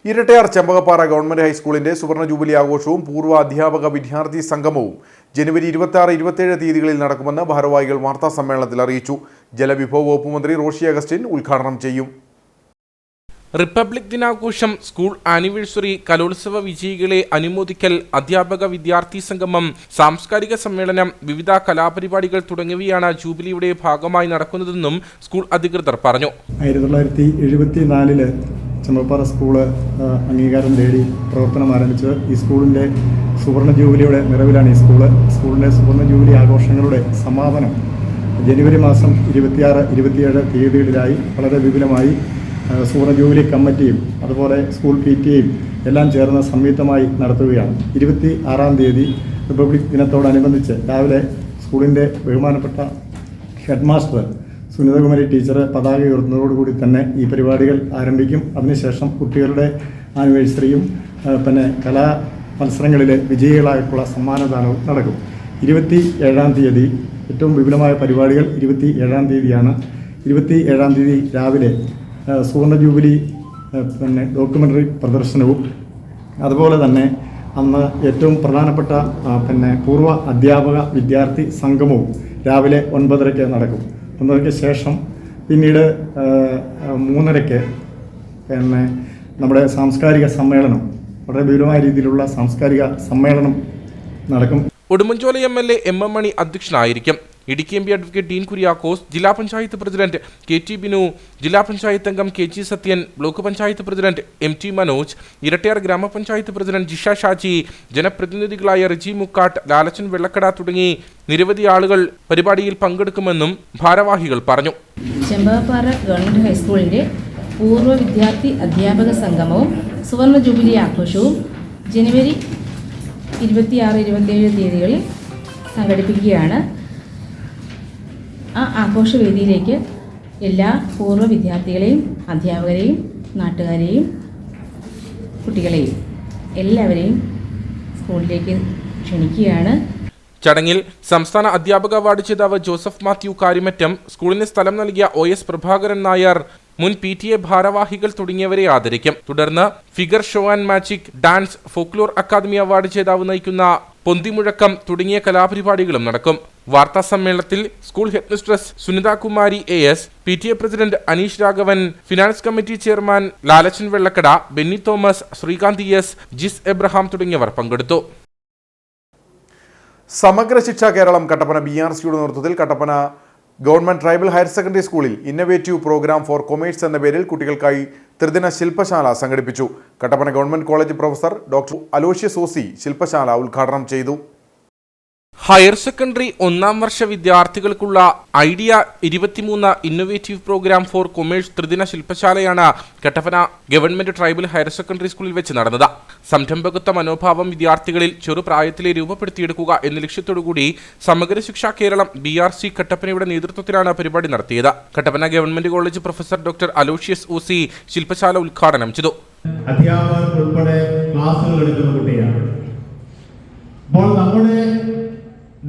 ഇരട്ടയാർ ചെമ്പകപ്പാറ ഗവൺമെന്റ് ഹൈസ്കൂളിന്റെ സുവർണ ജൂബിലി ആഘോഷവും പൂർവ്വ അധ്യാപക വിദ്യാർത്ഥി സംഗമവും ജനുവരി 26-27 തീയതികളിൽ നടക്കുമെന്ന് ഭാരവാഹികൾ വാർത്താ സമ്മേളനത്തിൽ അറിയിച്ചു. ജലവിഭവ വകുപ്പ് മന്ത്രി റോഷി അഗസ്റ്റിൻ ഉദ്ഘാടനം ചെയ്യും. റിപ്പബ്ലിക് ദിനാഘോഷം, സ്കൂൾ ആനിവേഴ്സറി, കലോത്സവ വിജയികളെ അനുമോദിക്കൽ, അധ്യാപക വിദ്യാർത്ഥി സംഗമം, സാംസ്കാരിക സമ്മേളനം, വിവിധ കലാപരിപാടികൾ തുടങ്ങിയവയാണ് ജൂബിലിയുടെ ഭാഗമായി നടക്കുന്നതെന്നും സ്കൂൾ അധികൃതർ പറഞ്ഞു. 1974 ചെമ്പകപ്പാറ സ്കൂള് അംഗീകാരം നേടി പ്രവർത്തനം ആരംഭിച്ചത് ഈ സ്കൂളിൻ്റെ സുവർണ ജൂബിലിയുടെ നിറവിലാണ്. സ്കൂളിൻ്റെ സുവർണ ജൂബിലി ആഘോഷങ്ങളുടെ സമാപനം ജനുവരി മാസം 26-27 തീയതികളിലായി വളരെ വിപുലമായി സുവർണ ജൂബിലി കമ്മിറ്റിയും അതുപോലെ സ്കൂൾ PTA എല്ലാം ചേർന്ന് സംയുക്തമായി നടത്തുകയാണ്. 26-ാം തീയതി റിപ്പബ്ലിക് ദിനത്തോടനുബന്ധിച്ച് രാവിലെ സ്കൂളിൻ്റെ ബഹുമാനപ്പെട്ട ഹെഡ് മാസ്റ്റർ സുനിതകുമാരി ടീച്ചർ പതാക ഉയർത്തുന്നതോടുകൂടി തന്നെ ഈ പരിപാടികൾ ആരംഭിക്കും. അതിനുശേഷം കുട്ടികളുടെ ആനിവേഴ്സറിയും പിന്നെ കലാ മത്സരങ്ങളിലെ വിജയികളായിട്ടുള്ള സമ്മാനദാനവും നടക്കും. 27-ാം തീയതി ഏറ്റവും വിപുലമായ പരിപാടികൾ 27-ാം തീയതിയാണ്. 27-ാം തീയതി രാവിലെ സുവർണ ജൂബിലി പിന്നെ ഡോക്യുമെൻ്ററി പ്രദർശനവും അതുപോലെ തന്നെ അന്ന് ഏറ്റവും പ്രധാനപ്പെട്ട പിന്നെ പൂർവ്വ അധ്യാപക വിദ്യാർത്ഥി സംഗമവും രാവിലെ 9:30 നടക്കും. 9:30 ശേഷം പിന്നീട് 3:30 പിന്നെ നമ്മുടെ സാംസ്കാരിക സമ്മേളനം, വളരെ വിപുലമായ രീതിയിലുള്ള സാംസ്കാരിക സമ്മേളനം നടക്കും. ഉടുമ്പൻചോല MLA MM മണി അധ്യക്ഷനായിരിക്കും. ഇടുക്കി MP അഡ്വക്കേറ്റ് ഡീൻ കുര്യാക്കോസ്, ജില്ലാ പഞ്ചായത്ത് പ്രസിഡന്റ് KT ബിനു, ജില്ലാ പഞ്ചായത്ത് അംഗം KG Sathyan, block panchayat president MT Manoj, Erattayar grama panchayat president Jisha Shaji, ജനപ്രതിനിധികളായ റിജി മുക്കാട്ട്, ലാലച്ചൻ വെള്ളക്കട തുടങ്ങി നിരവധി ആളുകൾ പരിപാടിയിൽ പങ്കെടുക്കുമെന്നും ഭാരവാഹികൾ പറഞ്ഞു. ചെമ്പകപ്പാറ ഗവൺമെന്റ് ഹൈസ്കൂളിന്റെ പൂർവ്വ വിദ്യാർത്ഥി അധ്യാപക സംഗമവും സുവർണ ജൂബിലി ആഘോഷവും ജനുവരി 26-27 തീയതികളിൽ സംഘടിപ്പിക്കുകയാണ്. ആ ആഘോഷവേദിയിലേക്ക് എല്ലാ പൂർവ്വ വിദ്യാർത്ഥികളെയും അധ്യാപകരെയും നാട്ടുകാരെയും കുട്ടികളെയും എല്ലാവരെയും സ്കൂളിലേക്ക് ക്ഷണിക്കുകയാണ്. ചടങ്ങിൽ സംസ്ഥാന അധ്യാപക അവാർഡ് ജേതാവ് ജോസഫ് മാത്യു കാരിമറ്റം, സ്കൂളിന് സ്ഥലം നൽകിയ OS പ്രഭാകരൻ നായർ, മുൻ PTA ഭാരവാഹികൾ തുടങ്ങിയവരെ ആദരിക്കും. തുടർന്ന് figure show and magic, dance, folklore academy award ജേതാവ് നയിക്കുന്ന പൊന്തിമുഴക്കം തുടങ്ങിയ കലാപരിപാടികളും നടക്കും. വാർത്താ സമ്മേളനത്തിൽ school headmistress Sunitha Kumari AS, PTA president Aneesh Raghavan, finance committee chairman Lalachan Vellakkada, Benny Thomas, Sreekanth ES, Jis Abraham തുടങ്ങിയവർ പങ്കെടുത്തു. സമഗ്ര ശിക്ഷ കേരളം കട്ടപ്പന BRCയുടെ നേതൃത്വത്തിൽ Kattappana government tribal higher secondary സ്കൂളിൽ ഇന്നവേറ്റീവ് പ്രോഗ്രാം ഫോർ കൊമേഴ്സ് എന്ന പേരിൽ കുട്ടികൾക്കായി ത്രിദിന ശില്പശാല സംഘടിപ്പിച്ചു. Kattappana government college professor doctor Aloysius OC ശില്പശാല ഉദ്ഘാടനം ചെയ്തു. ഹയർ സെക്കൻഡറി 1ാം വർഷ വിദ്യാർത്ഥികൾക്കുള്ള idea 23 innovative programme for commerce ത്രിദിന ശില്പശാലയാണ് Kattappana government tribal higher secondary സ്കൂളിൽ വെച്ച് നടന്നത്. സംരംഭകത്വ മനോഭാവം വിദ്യാർത്ഥികളിൽ ചെറുപ്രായത്തിലെ രൂപപ്പെടുത്തിയെടുക്കുക എന്ന ലക്ഷ്യത്തോടുകൂടി സമഗ്ര ശിക്ഷ കേരളം BRC കട്ടപ്പനയുടെ നേതൃത്വത്തിലാണ് പരിപാടി നടത്തിയത്. Kattappana government college professor doctor Aloysius OC ശില്പശാല ഉദ്ഘാടനം ചെയ്തു. അധ്യാപകർ ഉൾപ്പെടെ ക്ലാസുകൾ എടുക്കുന്ന കുട്ടിയാണ്. അപ്പോൾ നമ്മുടെ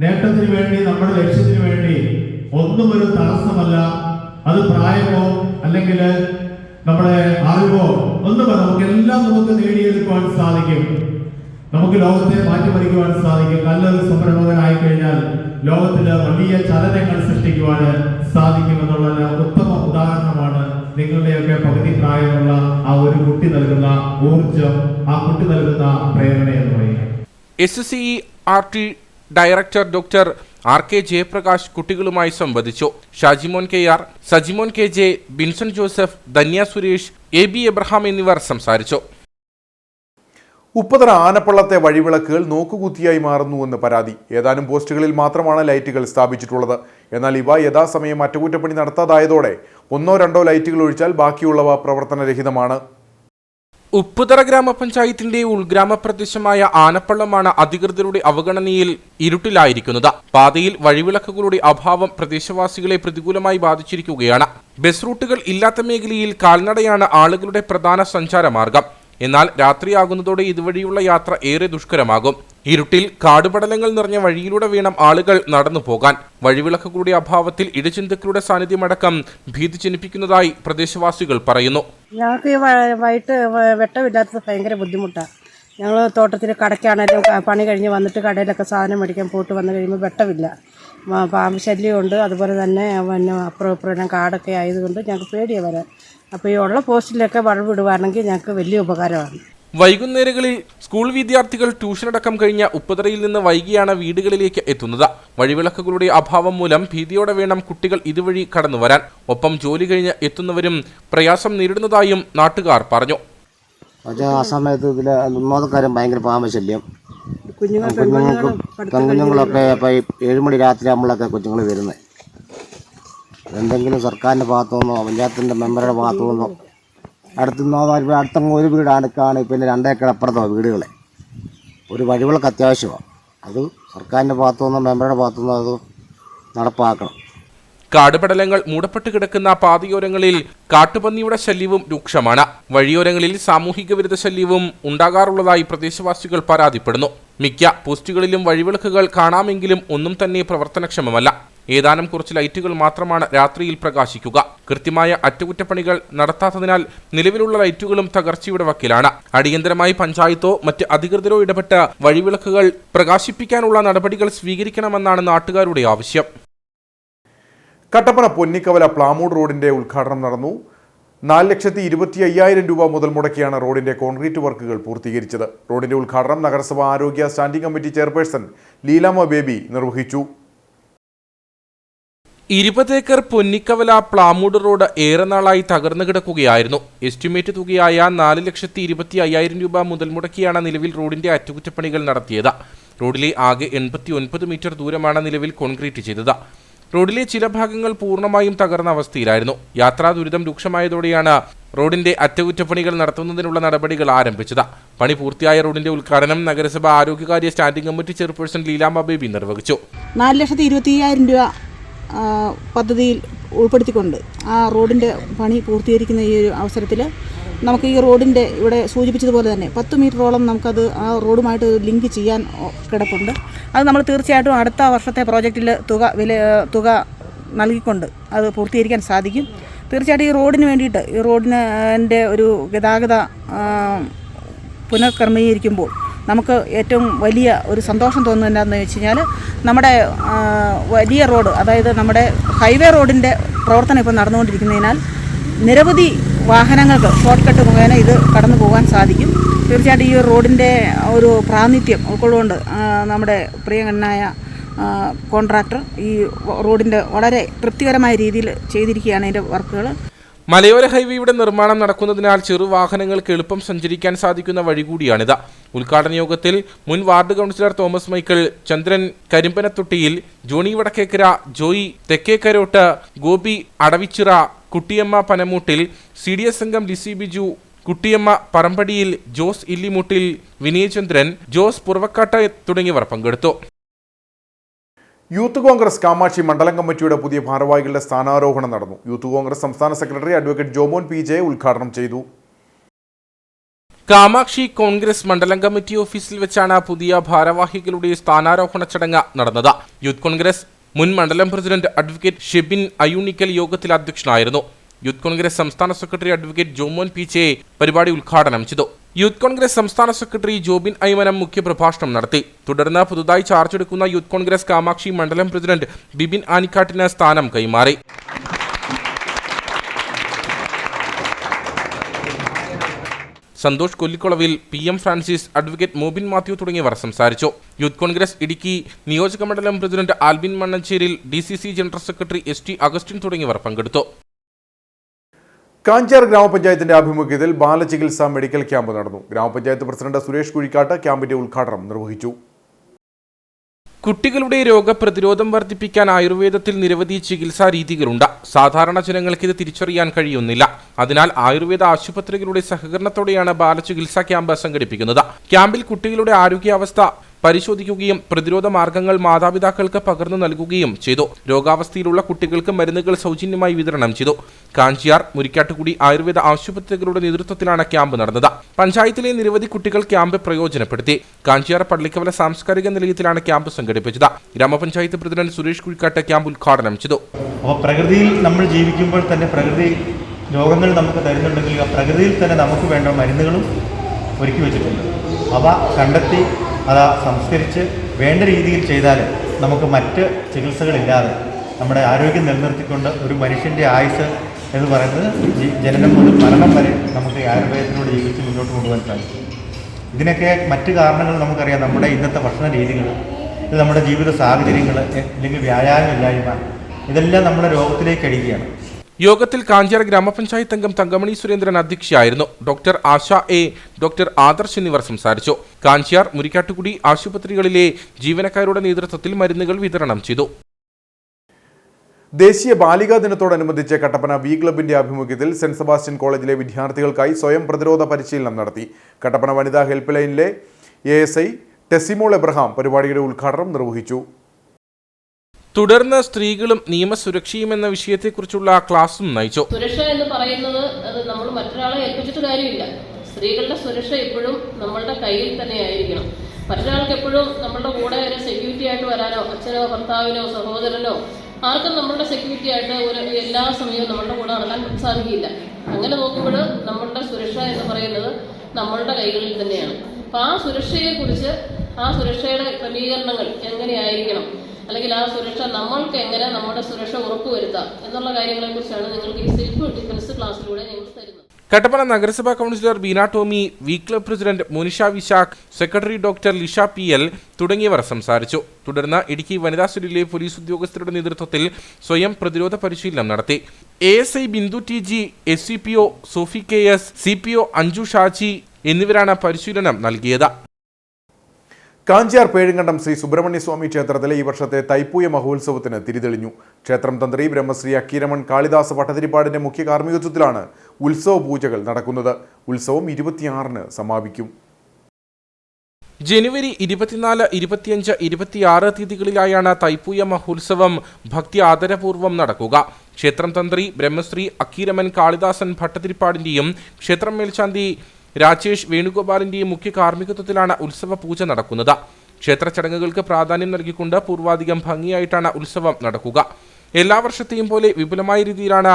നേട്ടത്തിന് വേണ്ടി, നമ്മുടെ ലക്ഷ്യത്തിന് വേണ്ടി ഒന്നും ഒരു തടസ്സമല്ല. അത് പ്രായമോ അല്ലെങ്കിൽ നമ്മുടെ അറിവോ ഒന്നുമല്ല, നമുക്കെല്ലാം നമുക്ക് നേടിയെടുക്കുവാൻ സാധിക്കും. നമുക്ക് ലോകത്തെ മാറ്റിമറിക്കുവാൻ സാധിക്കും. നല്ലൊരു സംരംഭകനായി കഴിഞ്ഞാൽ ലോകത്തില് വലിയ ചലനങ്ങൾ സൃഷ്ടിക്കുവാൻ സാധിക്കുമെന്നുള്ള ഉത്തമ ഉദാഹരണമാണ് നിങ്ങളുടെയൊക്കെ പകുതി പ്രായമുള്ള ആ ഒരു കുട്ടി നൽകുന്ന ഊർജം, ആ കുട്ടി നൽകുന്ന പ്രേരണ എന്ന് പറയുന്നത്. SCERT director doctor RK Jayaprakash കുട്ടികളുമായി സംവദിച്ചു. Shajimon KR, Sajimon KJ, Binson Joseph, Dhanya Suresh, AB Abraham എന്നിവർ സംസാരിച്ചു. ഉപ്പുതറ ആനപ്പള്ളത്തെ വഴിവിളക്കുകൾ നോക്കുകുത്തിയായി മാറുന്നുവെന്ന് പരാതി. ഏതാനും പോസ്റ്റുകളിൽ മാത്രമാണ് ലൈറ്റുകൾ സ്ഥാപിച്ചിട്ടുള്ളത്. എന്നാൽ ഇവ യഥാസമയം അറ്റകുറ്റപ്പണി നടത്താതായതോടെ 1-2 ലൈറ്റുകൾ ഒഴിച്ചാൽ ബാക്കിയുള്ളവ പ്രവർത്തനരഹിതമാണ്. ഉപ്പുതറ ഗ്രാമപഞ്ചായത്തിന്റെ ഉൾഗ്രാമ പ്രദേശമായ ആനപ്പള്ളമാണ് അധികൃതരുടെ അവഗണനയിൽ ഇരുട്ടിലായിരിക്കുന്നത്. പാതയിൽ വഴിവിളക്കുകളുടെ അഭാവം പ്രദേശവാസികളെ പ്രതികൂലമായി ബാധിച്ചിരിക്കുകയാണ്. ബസ് റൂട്ടുകൾ ഇല്ലാത്ത മേഖലയിൽ കാൽനടയാണ് ആളുകളുടെ പ്രധാന സഞ്ചാരമാർഗം. എന്നാൽ രാത്രിയാകുന്നതോടെ ഇതുവഴിയുള്ള യാത്ര ഏറെ ദുഷ്കരമാകും. ഇരുട്ടിൽ കാടുപടലങ്ങൾ നിറഞ്ഞ വഴിയിലൂടെ വേണം ആളുകൾ നടന്നു പോകാൻ. വഴിവിളക്കുകളുടെ അഭാവത്തിൽ ഇടചിന്തകളുടെ സാന്നിധ്യമടക്കം ഭീതി ജനിപ്പിക്കുന്നതായി പ്രദേശവാസികൾ പറയുന്നു. ഞങ്ങൾക്ക് വൈകിട്ട് വെട്ടമില്ലാത്തത് ഭയങ്കര ബുദ്ധിമുട്ടാണ്. ഞങ്ങൾ തോട്ടത്തിൽ കടയ്ക്കാണെങ്കിലും പണി കഴിഞ്ഞ് വന്നിട്ട് കടയിലൊക്കെ സാധനം മേടിക്കാൻ പോയിട്ട് വന്നു കഴിയുമ്പോൾ വെട്ടമില്ല. പാമ്പ് ശല്യമുണ്ട്. അതുപോലെ തന്നെ പിന്നെ അപ്പുറം ഇപ്പുറം കാടൊക്കെ ആയതുകൊണ്ട് ഞങ്ങൾക്ക് പേടിയാണ് വരാൻ. അപ്പോൾ ഈ ഉള്ള പോസ്റ്റിലൊക്കെ ബൾബ് ഇടുവാണെങ്കിൽ ഞങ്ങൾക്ക് വലിയ ഉപകാരമാണ്. വൈകുന്നേരങ്ങളിൽ സ്കൂൾ വിദ്യാർത്ഥികൾ ട്യൂഷനടക്കം കഴിഞ്ഞ ഉപ്പുതറയിൽ നിന്ന് വൈകിയാണ് വീടുകളിലേക്ക് എത്തുന്നത്. വഴിവിളക്കുകളുടെ അഭാവം മൂലം ഭീതിയോടെ വേണം കുട്ടികൾ ഇതുവഴി കടന്നുവരാൻ. ഒപ്പം ജോലി കഴിഞ്ഞ് എത്തുന്നവരും പ്രയാസം നേരിടുന്നതായും നാട്ടുകാർ പറഞ്ഞു. ആ സമയത്ത് ഇതിലെ ഒന്നാമത്തെ ഭയങ്കര പാമ്പ് ശല്യം. കുഞ്ഞുങ്ങളൊക്കെ ഇപ്പോൾ 7 മണി രാത്രി ആകുമ്പോഴൊക്കെ കുഞ്ഞുങ്ങൾ വരുന്നത്. എന്തെങ്കിലും സർക്കാരിൻ്റെ ഭാഗത്തു നിന്നോ പഞ്ചായത്തിൻ്റെ മെമ്പറുടെ ഭാഗത്തു നിന്നോ അടുത്തങ്ങ് ഒരു വീട് അടുക്കാണ്, പിന്നെ 2 ഏക്കർ അപ്പുറത്തോ വീടുകളെ ഒരു വഴിവിളക്ക് അത്യാവശ്യമാണ്. അത് സർക്കാരിൻ്റെ ഭാഗത്തു നിന്നോ മെമ്പറുടെ ഭാഗത്തു നിന്നോ അത് നടപ്പാക്കണം. കാടുപടലങ്ങൾ മൂടപ്പെട്ട് കിടക്കുന്ന പാതയോരങ്ങളിൽ കാട്ടുപന്നിയുടെ ശല്യവും രൂക്ഷമാണ്. വഴിയോരങ്ങളിൽ സാമൂഹിക വിരുദ്ധ ശല്യവും ഉണ്ടാകാറുള്ളതായി പ്രദേശവാസികൾ പരാതിപ്പെടുന്നു. മിക്ക പോസ്റ്റുകളിലും വഴിവിളക്കുകൾ കാണാമെങ്കിലും ഒന്നും തന്നെ പ്രവർത്തനക്ഷമമല്ല. ഏതാനും കുറച്ച് ലൈറ്റുകൾ മാത്രമാണ് രാത്രിയിൽ പ്രകാശിക്കുക. കൃത്യമായ അറ്റകുറ്റപ്പണികൾ നടത്താത്തതിനാൽ നിലവിലുള്ള ലൈറ്റുകളും തകർച്ചയുടെ വക്കിലാണ്. അടിയന്തരമായി പഞ്ചായത്തോ മറ്റ് അധികൃതരോ ഇടപെട്ട് വഴിവിളക്കുകൾ പ്രകാശിപ്പിക്കാനുള്ള നടപടികൾ സ്വീകരിക്കണമെന്നാണ് നാട്ടുകാരുടെ ആവശ്യം. കട്ടപ്പന പൊന്നിക്കവല പ്ലാമൂട് റോഡിന്റെ ഉദ്ഘാടനം നടന്നു. 4,25,000 രൂപ മുതൽ മുടക്കിയാണ് റോഡിന്റെ കോൺക്രീറ്റ് വർക്കുകൾ പൂർത്തീകരിച്ചത്. റോഡിന്റെ ഉദ്ഘാടനം നഗരസഭാ ആരോഗ്യ standing committee chairperson Leelamma Baby നിർവഹിച്ചു. 20 ഏക്കർ പൊന്നിക്കവല പ്ലാമൂട് റോഡ് ഏറെ നാളായി തകർന്നു കിടക്കുകയായിരുന്നു. എസ്റ്റിമേറ്റ് തുകയായ 4,25,000 രൂപ മുതൽ മുടക്കിയാണ് നിലവിൽ റോഡിന്റെ അറ്റകുറ്റപ്പണികൾ നടത്തിയത്. റോഡിലെ ആകെ 89 മീറ്റർ ദൂരമാണ് നിലവിൽ കോൺക്രീറ്റ് ചെയ്തത്. റോഡിലെ ചില ഭാഗങ്ങൾ പൂർണ്ണമായും തകർന്ന അവസ്ഥയിലായിരുന്നു. യാത്രാ ദുരിതം രൂക്ഷമായതോടെയാണ് റോഡിന്റെ അറ്റകുറ്റപ്പണികൾ നടത്തുന്നതിനുള്ള നടപടികൾ ആരംഭിച്ചത്. പണി പൂർത്തിയായ റോഡിന്റെ ഉദ്ഘാടനം നഗരസഭ ആരോഗ്യകാര്യ standing committee chairperson Leelamma Baby നിർവഹിച്ചു. 4,25,000 രൂപ പദ്ധതിയിൽ ഉൾപ്പെടുത്തിക്കൊണ്ട് ആ റോഡിൻ്റെ പണി പൂർത്തീകരിക്കുന്ന ഈ ഒരു അവസരത്തിൽ നമുക്ക് ഈ റോഡിൻ്റെ ഇവിടെ സൂചിപ്പിച്ചതുപോലെ തന്നെ 10 മീറ്ററോളം നമുക്കത് ആ റോഡുമായിട്ട് ലിങ്ക് ചെയ്യാൻ കിടപ്പുണ്ട്. അത് നമ്മൾ തീർച്ചയായിട്ടും അടുത്ത വർഷത്തെ പ്രോജക്റ്റിൽ തുക നൽകിക്കൊണ്ട് അത് പൂർത്തീകരിക്കാൻ സാധിക്കും. തീർച്ചയായിട്ടും ഈ റോഡിന് വേണ്ടിയിട്ട് ഈ റോഡിൻ്റെ ഒരു ഗതാഗത പുനഃക്രമീകരിക്കുമ്പോൾ നമുക്ക് ഏറ്റവും വലിയ ഒരു സന്തോഷം തോന്നുന്നത് എന്താണെന്ന് വെച്ച് കഴിഞ്ഞാൽ നമ്മുടെ വലിയ റോഡ്, അതായത് നമ്മുടെ ഹൈവേ റോഡിൻ്റെ പ്രവർത്തനം ഇപ്പോൾ നടന്നുകൊണ്ടിരിക്കുന്നതിനാൽ നിരവധി വാഹനങ്ങൾക്ക് ഷോർട്ട് കട്ട് മുഖേന ഇത് കടന്നു പോകാൻ സാധിക്കും. തീർച്ചയായിട്ടും ഈ റോഡിൻ്റെ ഒരു പ്രാതിനിധ്യം ഉൾക്കൊള്ളുകൊണ്ട് നമ്മുടെ പ്രിയങ്കരനായ കോൺട്രാക്ടർ ഈ റോഡിൻ്റെ വളരെ തൃപ്തികരമായ രീതിയിൽ ചെയ്തിരിക്കുകയാണ് ഇതിൻ്റെ വർക്കുകൾ. മലയോര ഹൈവേയുടെ നിർമ്മാണം നടക്കുന്നതിനാൽ ചെറുവാഹനങ്ങൾക്ക് എളുപ്പം സഞ്ചരിക്കാൻ സാധിക്കുന്ന വഴി കൂടിയാണിത്. ഉദ്ഘാടന യോഗത്തിൽ മുൻ വാർഡ് കൗൺസിലർ തോമസ് മൈക്കിൾ, ചന്ദ്രൻ കരിമ്പനത്തൊട്ടിയിൽ, ജോണി വടക്കേക്കര, ജോയി തെക്കേക്കരോട്ട്, ഗോപി അടവിച്ചിറ, കുട്ടിയമ്മ പനമൂട്ടിൽ, CDS അംഗം ലിസി ബിജു, കുട്ടിയമ്മ പറമ്പടിയിൽ, ജോസ് ഇല്ലിമുട്ടിൽ, വിനയചന്ദ്രൻ, ജോസ് പുറവക്കാട്ട് തുടങ്ങിയവർ പങ്കെടുത്തു. യൂത്ത് കോൺഗ്രസ് കാമാക്ഷി മണ്ഡലം കമ്മിറ്റിയുടെ പുതിയ ഭാരവാഹികളുടെ സ്ഥാനാരോഹണം നടന്നു. യൂത്ത് കോൺഗ്രസ് സംസ്ഥാന സെക്രട്ടറി അഡ്വക്കേറ്റ് ജോമോൻ PJ ഉദ്ഘാടനം ചെയ്തു. കാമാക്ഷി കോൺഗ്രസ് മണ്ഡലം കമ്മിറ്റി ഓഫീസിൽ വെച്ചാണ് പുതിയ ഭാരവാഹികളുടെ സ്ഥാനാരോഹണ ചടങ്ങ് നടന്നത്. യൂത്ത് കോൺഗ്രസ് മുൻ മണ്ഡലം പ്രസിഡന്റ് അഡ്വക്കേറ്റ് ഷെബിൻ അയൂണിക്കൽ യോഗത്തിൽ അധ്യക്ഷനായിരുന്നു. യൂത്ത് കോൺഗ്രസ് സംസ്ഥാന സെക്രട്ടറി അഡ്വക്കേറ്റ് ജോമോൻ PJ പരിപാടി ഉദ്ഘാടനം ചെയ്തു. യൂത്ത് കോൺഗ്രസ് സംസ്ഥാന സെക്രട്ടറി ജോബിൻ ഐമനം മുഖ്യപ്രഭാഷണം നടത്തി. തുടർന്ന് പുതുതായി ചാർജ് എടുക്കുന്ന യൂത്ത് കോൺഗ്രസ് കാമാക്ഷി മണ്ഡലം പ്രസിഡന്റ് ബിബിൻ ആനിക്കാട്ടിന് സ്ഥാനം കൈമാറി. Santhosh Kollikkulavil, PM Francis, advocate Mobin Mathew തുടങ്ങിയവർ സംസാരിച്ചു. യൂത്ത് കോൺഗ്രസ് ഇടുക്കി നിയോജക മണ്ഡലം president Albin Mannancheril, DCC general secretary ST Augustine തുടങ്ങിയവർ പങ്കെടുത്തു. കാഞ്ചാർ ഗ്രാമപഞ്ചായത്തിന്റെ ആഭിമുഖ്യത്തിൽ ബാലചികിത്സാ മെഡിക്കൽ ക്യാമ്പ് നടന്നു. ഗ്രാമപഞ്ചായത്ത് പ്രസിഡന്റ് സുരേഷ് കുഴിക്കാട്ട് ക്യാമ്പിന്റെ ഉദ്ഘാടനം നിർവഹിച്ചു. കുട്ടികളുടെ രോഗപ്രതിരോധം വർദ്ധിപ്പിക്കാൻ ആയുർവേദത്തിൽ നിരവധി ചികിത്സാ രീതികളുണ്ട്. സാധാരണ ജനങ്ങൾക്ക് ഇത് തിരിച്ചറിയാൻ കഴിയുന്നില്ല. അതിനാൽ ആയുർവേദ ആശുപത്രികളുടെ സഹകരണത്തോടെയാണ് ബാലചികിത്സാ ക്യാമ്പ് സംഘടിപ്പിക്കുന്നത്. ക്യാമ്പിൽ കുട്ടികളുടെ ആരോഗ്യാവസ്ഥ പരിശോധിക്കുകയും പ്രതിരോധ മാർഗങ്ങൾ മാതാപിതാക്കൾക്ക് പകർന്നു നൽകുകയും ചെയ്തു. രോഗാവസ്ഥയിലുള്ള കുട്ടികൾക്ക് മരുന്നുകൾ സൗജന്യമായി വിതരണം ചെയ്തു. കാഞ്ചിയാർ, മുരിക്കാട്ടുകുടി ആയുർവേദ ആശുപത്രികളുടെ നേതൃത്വത്തിലാണ് ക്യാമ്പ് നടന്നത്. പഞ്ചായത്തിലെ നിരവധി കുട്ടികൾ ക്യാമ്പ് പ്രയോജനപ്പെടുത്തി. കാഞ്ചിയാർ പള്ളിക്കവല സാംസ്കാരിക നിലയത്തിലാണ് ക്യാമ്പ് സംഘടിപ്പിച്ചത്. ഗ്രാമപഞ്ചായത്ത് പ്രസിഡന്റ് സുരേഷ് കുഴിക്കാട്ട് ക്യാമ്പ് ഉദ്ഘാടനം ചെയ്തു. അപ്പോൾ പ്രകൃതിയിൽ നമ്മൾ ജീവിക്കുമ്പോൾ തന്നെ പ്രകൃതി രോഗങ്ങൾ നമുക്ക് തരുന്നുണ്ടെങ്കിൽ ആ പ്രകൃതിയിൽ തന്നെ നമുക്ക് വേണ്ട മരുന്നുകളും ഒരുക്കി വെച്ചിട്ടുണ്ട്. അവ കണ്ടെത്തി അത് സംസ്കരിച്ച് വേണ്ട രീതിയിൽ ചെയ്താൽ നമുക്ക് മറ്റ് ചികിത്സകളില്ലാതെ നമ്മുടെ ആരോഗ്യം നിലനിർത്തിക്കൊണ്ട് ഒരു മനുഷ്യൻ്റെ ആയുസ് എന്ന് പറയുന്നത് ജനനം മുതൽ മരണം വരെ നമുക്ക് ഈ ആയുർവേദത്തിനോട് ജീവിച്ച് മുന്നോട്ട് കൊണ്ടുപോകാൻ സാധിക്കും. ഇതിനൊക്കെ മറ്റ് കാരണങ്ങൾ നമുക്കറിയാം. നമ്മുടെ ഇന്നത്തെ ഭക്ഷണ രീതികൾ, ഇത് നമ്മുടെ ജീവിത സാഹചര്യങ്ങൾ, അല്ലെങ്കിൽ വ്യായാമമില്ലായ്മ, ഇതെല്ലാം നമ്മുടെ രോഗത്തിലേക്ക് അടിക്കുകയാണ്. യോഗത്തിൽ കാഞ്ചിയാർ ഗ്രാമപഞ്ചായത്ത് അംഗം തങ്കമണി സുരേന്ദ്രൻ അധ്യക്ഷയായിരുന്നു. Doctor Asha A, doctor Adarsh എന്നിവർ സംസാരിച്ചു. കാഞ്ചിയാർ, മുരിക്കാട്ടുകുടി ആശുപത്രികളിലെ ജീവനക്കാരുടെ നേതൃത്വത്തിൽ മരുന്നുകൾ വിതരണം ചെയ്തു. ദേശീയ ബാലികാ ദിനത്തോടനുബന്ധിച്ച് കട്ടപ്പന വി ക്ലബിന്റെ ആഭിമുഖ്യത്തിൽ സെന്റ് സെബാസ്റ്റ്യൻ കോളേജിലെ വിദ്യാർത്ഥികൾക്കായി സ്വയം പ്രതിരോധ പരിശീലനം നടത്തി. കട്ടപ്പന വനിതാ ഹെൽപ്പ് ലൈനിലെ ASI ടെസിമോൾ എബ്രഹാം പരിപാടിയുടെ ഉദ്ഘാടനം നിർവഹിച്ചു. തുടർന്ന് സ്ത്രീകളും നിയമസുരക്ഷയും എന്ന വിഷയത്തെക്കുറിച്ചുള്ള ക്ലാസും നയിച്ചു. സുരക്ഷ എന്ന് പറയുന്നത് അത് നമ്മൾ മറ്റൊരാളെ ഏൽപ്പിച്ചിട്ട് കാര്യമില്ല. സ്ത്രീകളുടെ സുരക്ഷ എപ്പോഴും നമ്മളുടെ കയ്യിൽ തന്നെ ആയിരിക്കണം. മറ്റൊരാൾക്ക് എപ്പോഴും നമ്മളുടെ കൂടെ ഒരു സെക്യൂരിറ്റി ആയിട്ട് വരാനോ അച്ഛനോ ഭർത്താവിനോ സഹോദരനോ ആർക്കും നമ്മളുടെ സെക്യൂരിറ്റി ആയിട്ട് എല്ലാ സമയവും നമ്മളുടെ കൂടെ നടക്കാൻ സാധിക്കില്ല. അങ്ങനെ നോക്കുമ്പോൾ നമ്മളുടെ സുരക്ഷ എന്ന് പറയുന്നത് നമ്മളുടെ കൈകളിൽ തന്നെയാണ്. അപ്പം ആ സുരക്ഷയെക്കുറിച്ച്, ആ സുരക്ഷയുടെ ക്രമീകരണങ്ങൾ എങ്ങനെയായിരിക്കണം, അല്ലെങ്കിൽ ആ സുരക്ഷ നമ്മൾക്ക് എങ്ങനെ നമ്മുടെ സുരക്ഷ ഉറപ്പുവരുത്താം എന്നുള്ള കാര്യങ്ങളെക്കുറിച്ചാണ് നിങ്ങൾക്ക് ഈ സെൽഫ് ഡിഫൻസ് ക്ലാസ്സിലൂടെ ഞങ്ങൾ തരുന്നത്. കട്ടപ്പന നഗരസഭാ councillor Beena Tomy, V club president Monisha Vishakh, secretary doctor Lisha PL തുടങ്ങിയവർ സംസാരിച്ചു. തുടർന്ന് ഇടുക്കി വനിതാ സെല്ലിലെ പോലീസ് ഉദ്യോഗസ്ഥരുടെ നേതൃത്വത്തിൽ സ്വയം പ്രതിരോധ പരിശീലനം നടത്തി. ASI Bindu TG, SCPO Sophy KS, CPO Anju Shaji എന്നിവരാണ് പരിശീലനം നൽകിയത്. കാഞ്ചിയാർ പേഴുങ്കണ്ടം ശ്രീ സുബ്രഹ്മണ്യസ്വാമി ക്ഷേത്രത്തിലെ ഈ വർഷത്തെ തൈപ്പൂയ മഹോത്സവത്തിന് തിരിതെളിഞ്ഞു. ക്ഷേത്രം തന്ത്രി ബ്രഹ്മശ്രീ അക്കീരമൺ കാളിദാസ ഭട്ടതിരിപ്പാടിന്റെ മുഖ്യ കാർമ്മികത്വത്തിലാണ് ഉത്സവ പൂജകൾ നടക്കുന്നത്. ഉത്സവം 26-ന് സമാപിക്കും. ജനുവരി 24, 25, 26 തീയതികളിലായാണ് തൈപ്പൂയ മഹോത്സവം ഭക്തി ആദരപൂർവ്വം നടക്കുക. ക്ഷേത്രം തന്ത്രി ബ്രഹ്മശ്രീ അക്കീരമൺ കാളിദാസൻ ഭട്ടതിരിപ്പാടിന്റെയും ക്ഷേത്രം മേൽശാന്തി രാജേഷ് വേണുഗോപാലിന്റെയും മുഖ്യ കാർമ്മികത്വത്തിലാണ് ഉത്സവ പൂജ നടക്കുന്നത്. ക്ഷേത്ര ചടങ്ങുകൾക്ക് പ്രാധാന്യം നൽകിക്കൊണ്ട് പൂർവാധികം ഭംഗിയായിട്ടാണ് ഉത്സവം നടക്കുക. എല്ലാ വർഷത്തെയും പോലെ വിപുലമായ രീതിയിലാണ്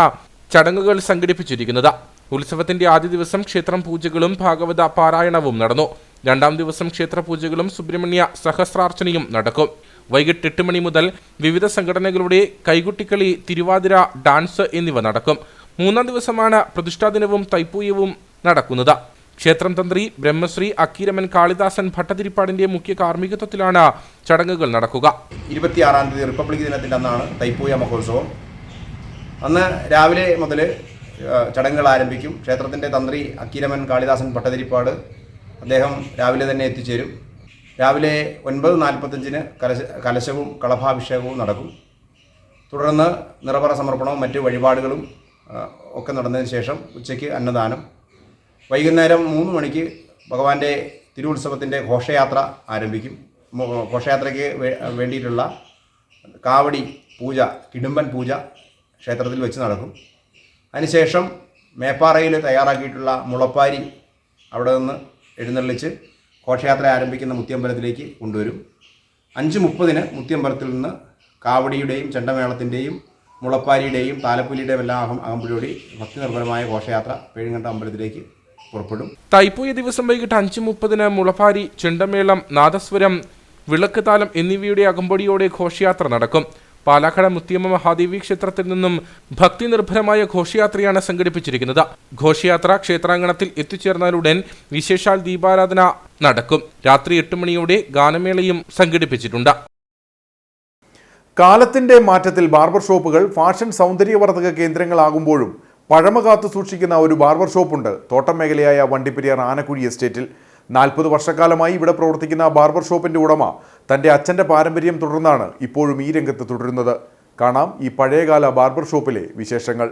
ചടങ്ങുകൾ സംഘടിപ്പിച്ചിരിക്കുന്നത്. ഉത്സവത്തിന്റെ ആദ്യ ദിവസം ക്ഷേത്രം പൂജകളും ഭാഗവത പാരായണവും നടന്നു. രണ്ടാം ദിവസം ക്ഷേത്ര പൂജകളും സുബ്രഹ്മണ്യ സഹസ്രാർച്ചനയും നടക്കും. വൈകിട്ട് 8 മണി മുതൽ വിവിധ സംഘടനകളുടെ കൈകൊട്ടിക്കളി, തിരുവാതിര, ഡാൻസ് എന്നിവ നടക്കും. മൂന്നാം ദിവസമാണ് പ്രതിഷ്ഠാദിനവും തൈപ്പൂയവും നടക്കുന്നത്. ക്ഷേത്രം തന്ത്രി ബ്രഹ്മശ്രീ അക്കീരമൺ കാളിദാസൻ ഭട്ടതിരിപ്പാടിന്റെ മുഖ്യ കാർമ്മികത്വത്തിലാണ് ചടങ്ങുകൾ നടക്കുക. 26-ാം തീയതി റിപ്പബ്ലിക് ദിനത്തിൻ്റെ അന്നാണ് തൈപ്പൂയ മഹോത്സവം. അന്ന് രാവിലെ മുതൽ ചടങ്ങുകൾ ആരംഭിക്കും. ക്ഷേത്രത്തിൻ്റെ തന്ത്രി അക്കീരമൺ കാളിദാസൻ ഭട്ടതിരിപ്പാട് അദ്ദേഹം രാവിലെ തന്നെ എത്തിച്ചേരും. രാവിലെ 9:45-ന് കലശവും കളഭാഭിഷേകവും നടക്കും. തുടർന്ന് നിറപറ സമർപ്പണവും മറ്റ് വഴിപാടുകളും ഒക്കെ നടന്നതിന് ശേഷം ഉച്ചയ്ക്ക് അന്നദാനം. വൈകുന്നേരം 3 മണിക്ക് ഭഗവാന്റെ തിരുവുത്സവത്തിൻ്റെ ഘോഷയാത്ര ആരംഭിക്കും. ഘോഷയാത്രയ്ക്ക് വേണ്ടിയിട്ടുള്ള കാവടി പൂജ, കിടുമ്പൻ പൂജ ക്ഷേത്രത്തിൽ വെച്ച് നടക്കും. അതിനുശേഷം മേപ്പാറയിൽ തയ്യാറാക്കിയിട്ടുള്ള മുളപ്പാരി അവിടെ നിന്ന് എഴുന്നള്ളിച്ച് ഘോഷയാത്ര ആരംഭിക്കുന്ന മുത്തിയമ്പലത്തിലേക്ക് കൊണ്ടുവരും. 5:30-ന് മുത്തിയമ്പലത്തിൽ നിന്ന് കാവടിയുടെയും ചെണ്ടമേളത്തിൻ്റെയും മുളപ്പാരിയുടെയും താലപ്പൊലിയുടെയും എല്ലാം അകമ്പടിയോടി ഭക്തി നിർഭരമായ ഘോഷയാത്ര പേഴുങ്കണ്ടം അമ്പലത്തിലേക്ക് പുറപ്പെടും. തൈപ്പൂയ ദിവസം വൈകിട്ട് 5:30-ന് മുളപ്പാരി, ചെണ്ടമേളം, നാദസ്വരം, വിളക്ക് താലം എന്നിവയുടെ അകമ്പടിയോടെ ഘോഷയാത്ര നടക്കും. പാലാക്കട മുത്തിയമ്മ മഹാദേവി ക്ഷേത്രത്തിൽ നിന്നും ഭക്തി നിർഭരമായ ഘോഷയാത്രയാണ് സംഘടിപ്പിച്ചിരിക്കുന്നത്. ഘോഷയാത്ര ക്ഷേത്രാങ്കണത്തിൽ എത്തിച്ചേർന്നാലുടൻ വിശേഷാൽ ദീപാരാധന നടക്കും. രാത്രി 8 മണിയോടെ ഗാനമേളയും സംഘടിപ്പിച്ചിട്ടുണ്ട്. കാലത്തിന്റെ മാറ്റത്തിൽ ബാർബർ ഷോപ്പുകൾ ഫാഷൻ സൗന്ദര്യവർദ്ധക കേന്ദ്രങ്ങളാകുമ്പോഴും പഴമ കാത്തു സൂക്ഷിക്കുന്ന ഒരു ബാർബർ ഷോപ്പുണ്ട് തോട്ടം മേഖലയായ വണ്ടിപ്പെരിയാർ ആനക്കുഴി എസ്റ്റേറ്റിൽ. 40 വർഷക്കാലമായി ഇവിടെ പ്രവർത്തിക്കുന്ന ബാർബർ ഷോപ്പിന്റെ ഉടമ തന്റെ അച്ഛന്റെ പാരമ്പര്യം തുടർന്നാണ് ഇപ്പോഴും ഈ രംഗത്ത് തുടരുന്നത്. കാണാം ഈ പഴയകാല ബാർബർ ഷോപ്പിലെ വിശേഷങ്ങൾ.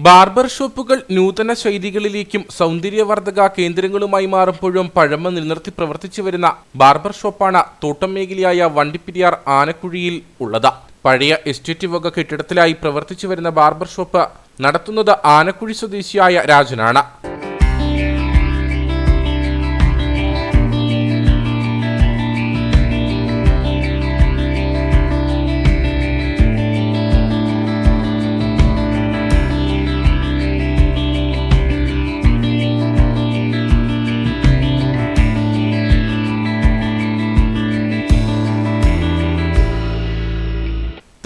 ബാർബർ ഷോപ്പുകൾ നൂതന ശൈലികളിലേക്കും സൗന്ദര്യവർദ്ധക കേന്ദ്രങ്ങളുമായി മാറുമ്പോഴും പഴമ നിലനിർത്തി പ്രവർത്തിച്ചു വരുന്ന ബാർബർ ഷോപ്പാണ് തോട്ടം മേഖലയായ വണ്ടിപ്പെരിയാർ ആനക്കുഴിയിൽ ഉള്ളത്. പഴയ എസ്റ്റേറ്റ് വക കെട്ടിടത്തിലായി പ്രവർത്തിച്ചു വരുന്ന ബാർബർ ഷോപ്പ് നടത്തുന്നത് ആനക്കുഴി സ്വദേശിയായ രാജനാണ്.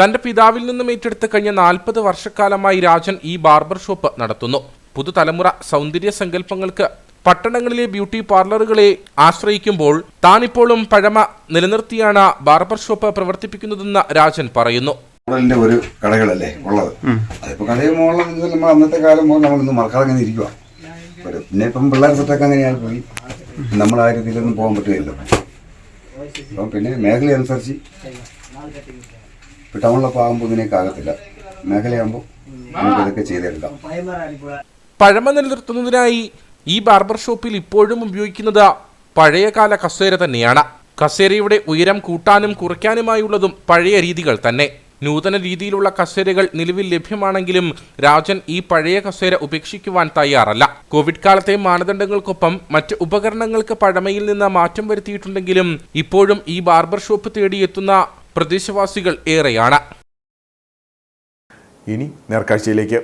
തന്റെ പിതാവിൽ നിന്നും ഏറ്റെടുത്ത് കഴിഞ്ഞ 40 വർഷക്കാലമായി രാജൻ ഈ ബാർബർ ഷോപ്പ് നടത്തുന്നു. പുതുതലമുറ സൗന്ദര്യ സങ്കല്പങ്ങൾക്ക് പട്ടണങ്ങളിലെ ബ്യൂട്ടി പാർലറുകളെ ആശ്രയിക്കുമ്പോൾ താനിപ്പോഴും പഴമ നിലനിർത്തിയാണ് ബാർബർ ഷോപ്പ് പ്രവർത്തിപ്പിക്കുന്നതെന്ന് രാജൻ പറയുന്നു. ഒരു കടകളല്ലേ ഉള്ളത്, അതിപ്പോ കടയിൽ മുകളിൽ നമ്മൾ അന്നത്തെ കാലം മുതൽ നമ്മളിന്ന് മറക്കാതെ അങ്ങനെ ഇരിക്കുക. പിന്നെ ഇപ്പം പിള്ളേർ സെറ്റൊക്കെ അങ്ങനെയായി പോയി, നമ്മൾ ആ രീതിയിലൊന്നും പോകാൻ പറ്റുകയില്ല. അപ്പം പിന്നെ മേഖല അനുസരിച്ച് ടൗണിലൊക്കെ ആകുമ്പോൾ ഇതിനൊക്കെ ആകത്തില്ല, മേഖലയാകുമ്പോൾ നമുക്ക് ഇതൊക്കെ ചെയ്തെടുക്കാം. പഴമ നിലനിർത്തുന്നതിനായി ഈ ബാർബർ ഷോപ്പിൽ ഇപ്പോഴും ഉപയോഗിക്കുന്നത് പഴയകാല കസേര തന്നെയാണ്. കസേരയുടെ ഉയരം കൂട്ടാനും കുറയ്ക്കാനുമായുള്ളതും പഴയ രീതികൾ തന്നെ. നൂതന രീതിയിലുള്ള കസേരകൾ നിലവിൽ ലഭ്യമാണെങ്കിലും രാജൻ ഈ പഴയ കസേര ഉപേക്ഷിക്കുവാൻ തയ്യാറല്ല. കോവിഡ് കാലത്തെ മാനദണ്ഡങ്ങൾക്കൊപ്പം മറ്റ് ഉപകരണങ്ങൾക്ക് പഴമയിൽ നിന്ന് മാറ്റം വരുത്തിയിട്ടുണ്ടെങ്കിലും ഇപ്പോഴും ഈ ബാർബർ ഷോപ്പ് തേടിയെത്തുന്ന പ്രദേശവാസികൾ ഏറെയാണ്. ഇനി നേർക്കാഴ്ചയിലേക്ക്.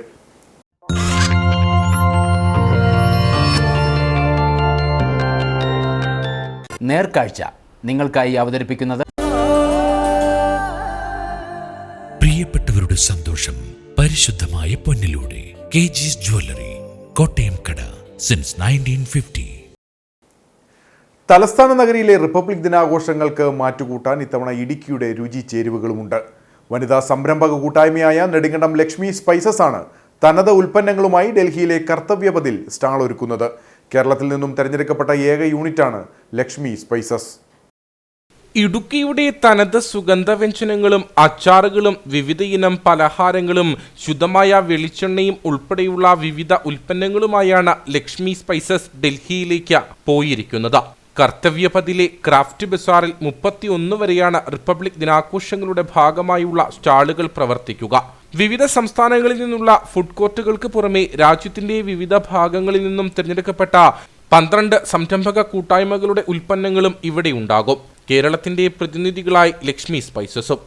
നേർക്കാഴ്ച നിങ്ങൾക്കായി അവതരിപ്പിക്കുന്നത് പ്രിയപ്പെട്ടവരുടെ സന്തോഷം പരിശുദ്ധമായ പൊന്നിലൂടെ KG's ജ്വല്ലറി, കോട്ടയം കട, സിൻസ് 1950. തലസ്ഥാന നഗരിയിലെ റിപ്പബ്ലിക് ദിനാഘോഷങ്ങൾക്ക് മാറ്റുകൂട്ടാൻ ഇത്തവണ ഇടുക്കിയുടെ രുചി ചേരുവകളുമുണ്ട്. വനിതാ സംരംഭക കൂട്ടായ്മയായ നെടുങ്കണ്ടം ലക്ഷ്മി സ്പൈസസ് ആണ് തനത് ഉൽപ്പന്നങ്ങളുമായി ഡൽഹിയിലെ കർത്തവ്യപഥിൽ സ്റ്റാൾ ഒരുക്കുന്നത്. കേരളത്തിൽ നിന്നും തെരഞ്ഞെടുക്കപ്പെട്ട ഏക യൂണിറ്റാണ് ലക്ഷ്മി സ്പൈസസ്. ഇടുക്കിയുടെ തനത് സുഗന്ധവ്യഞ്ജനങ്ങളും അച്ചാറുകളും വിവിധ ഇനം പലഹാരങ്ങളും ശുദ്ധമായ വെളിച്ചെണ്ണയും ഉൾപ്പെടെയുള്ള വിവിധ ഉൽപ്പന്നങ്ങളുമായാണ് ലക്ഷ്മി സ്പൈസസ് ഡൽഹിയിലേക്ക് പോയിരിക്കുന്നത്. കർത്തവ്യപഥിലെ ക്രാഫ്റ്റ് ബസാറിൽ 31 വരെയാണ് റിപ്പബ്ലിക് ദിനാഘോഷങ്ങളുടെ ഭാഗമായുള്ള സ്റ്റാളുകൾ പ്രവർത്തിക്കുക. വിവിധ സംസ്ഥാനങ്ങളിൽ നിന്നുള്ള ഫുഡ് കോർട്ടുകൾക്ക് പുറമെ രാജ്യത്തിന്റെ വിവിധ ഭാഗങ്ങളിൽ നിന്നും തിരഞ്ഞെടുക്കപ്പെട്ട 12 സംരംഭക കൂട്ടായ്മകളുടെ ഉൽപ്പന്നങ്ങളും ഇവിടെ ഉണ്ടാകും. കേരളത്തിന്റെ പ്രതിനിധികളായി ലക്ഷ്മി സ്പൈസസും.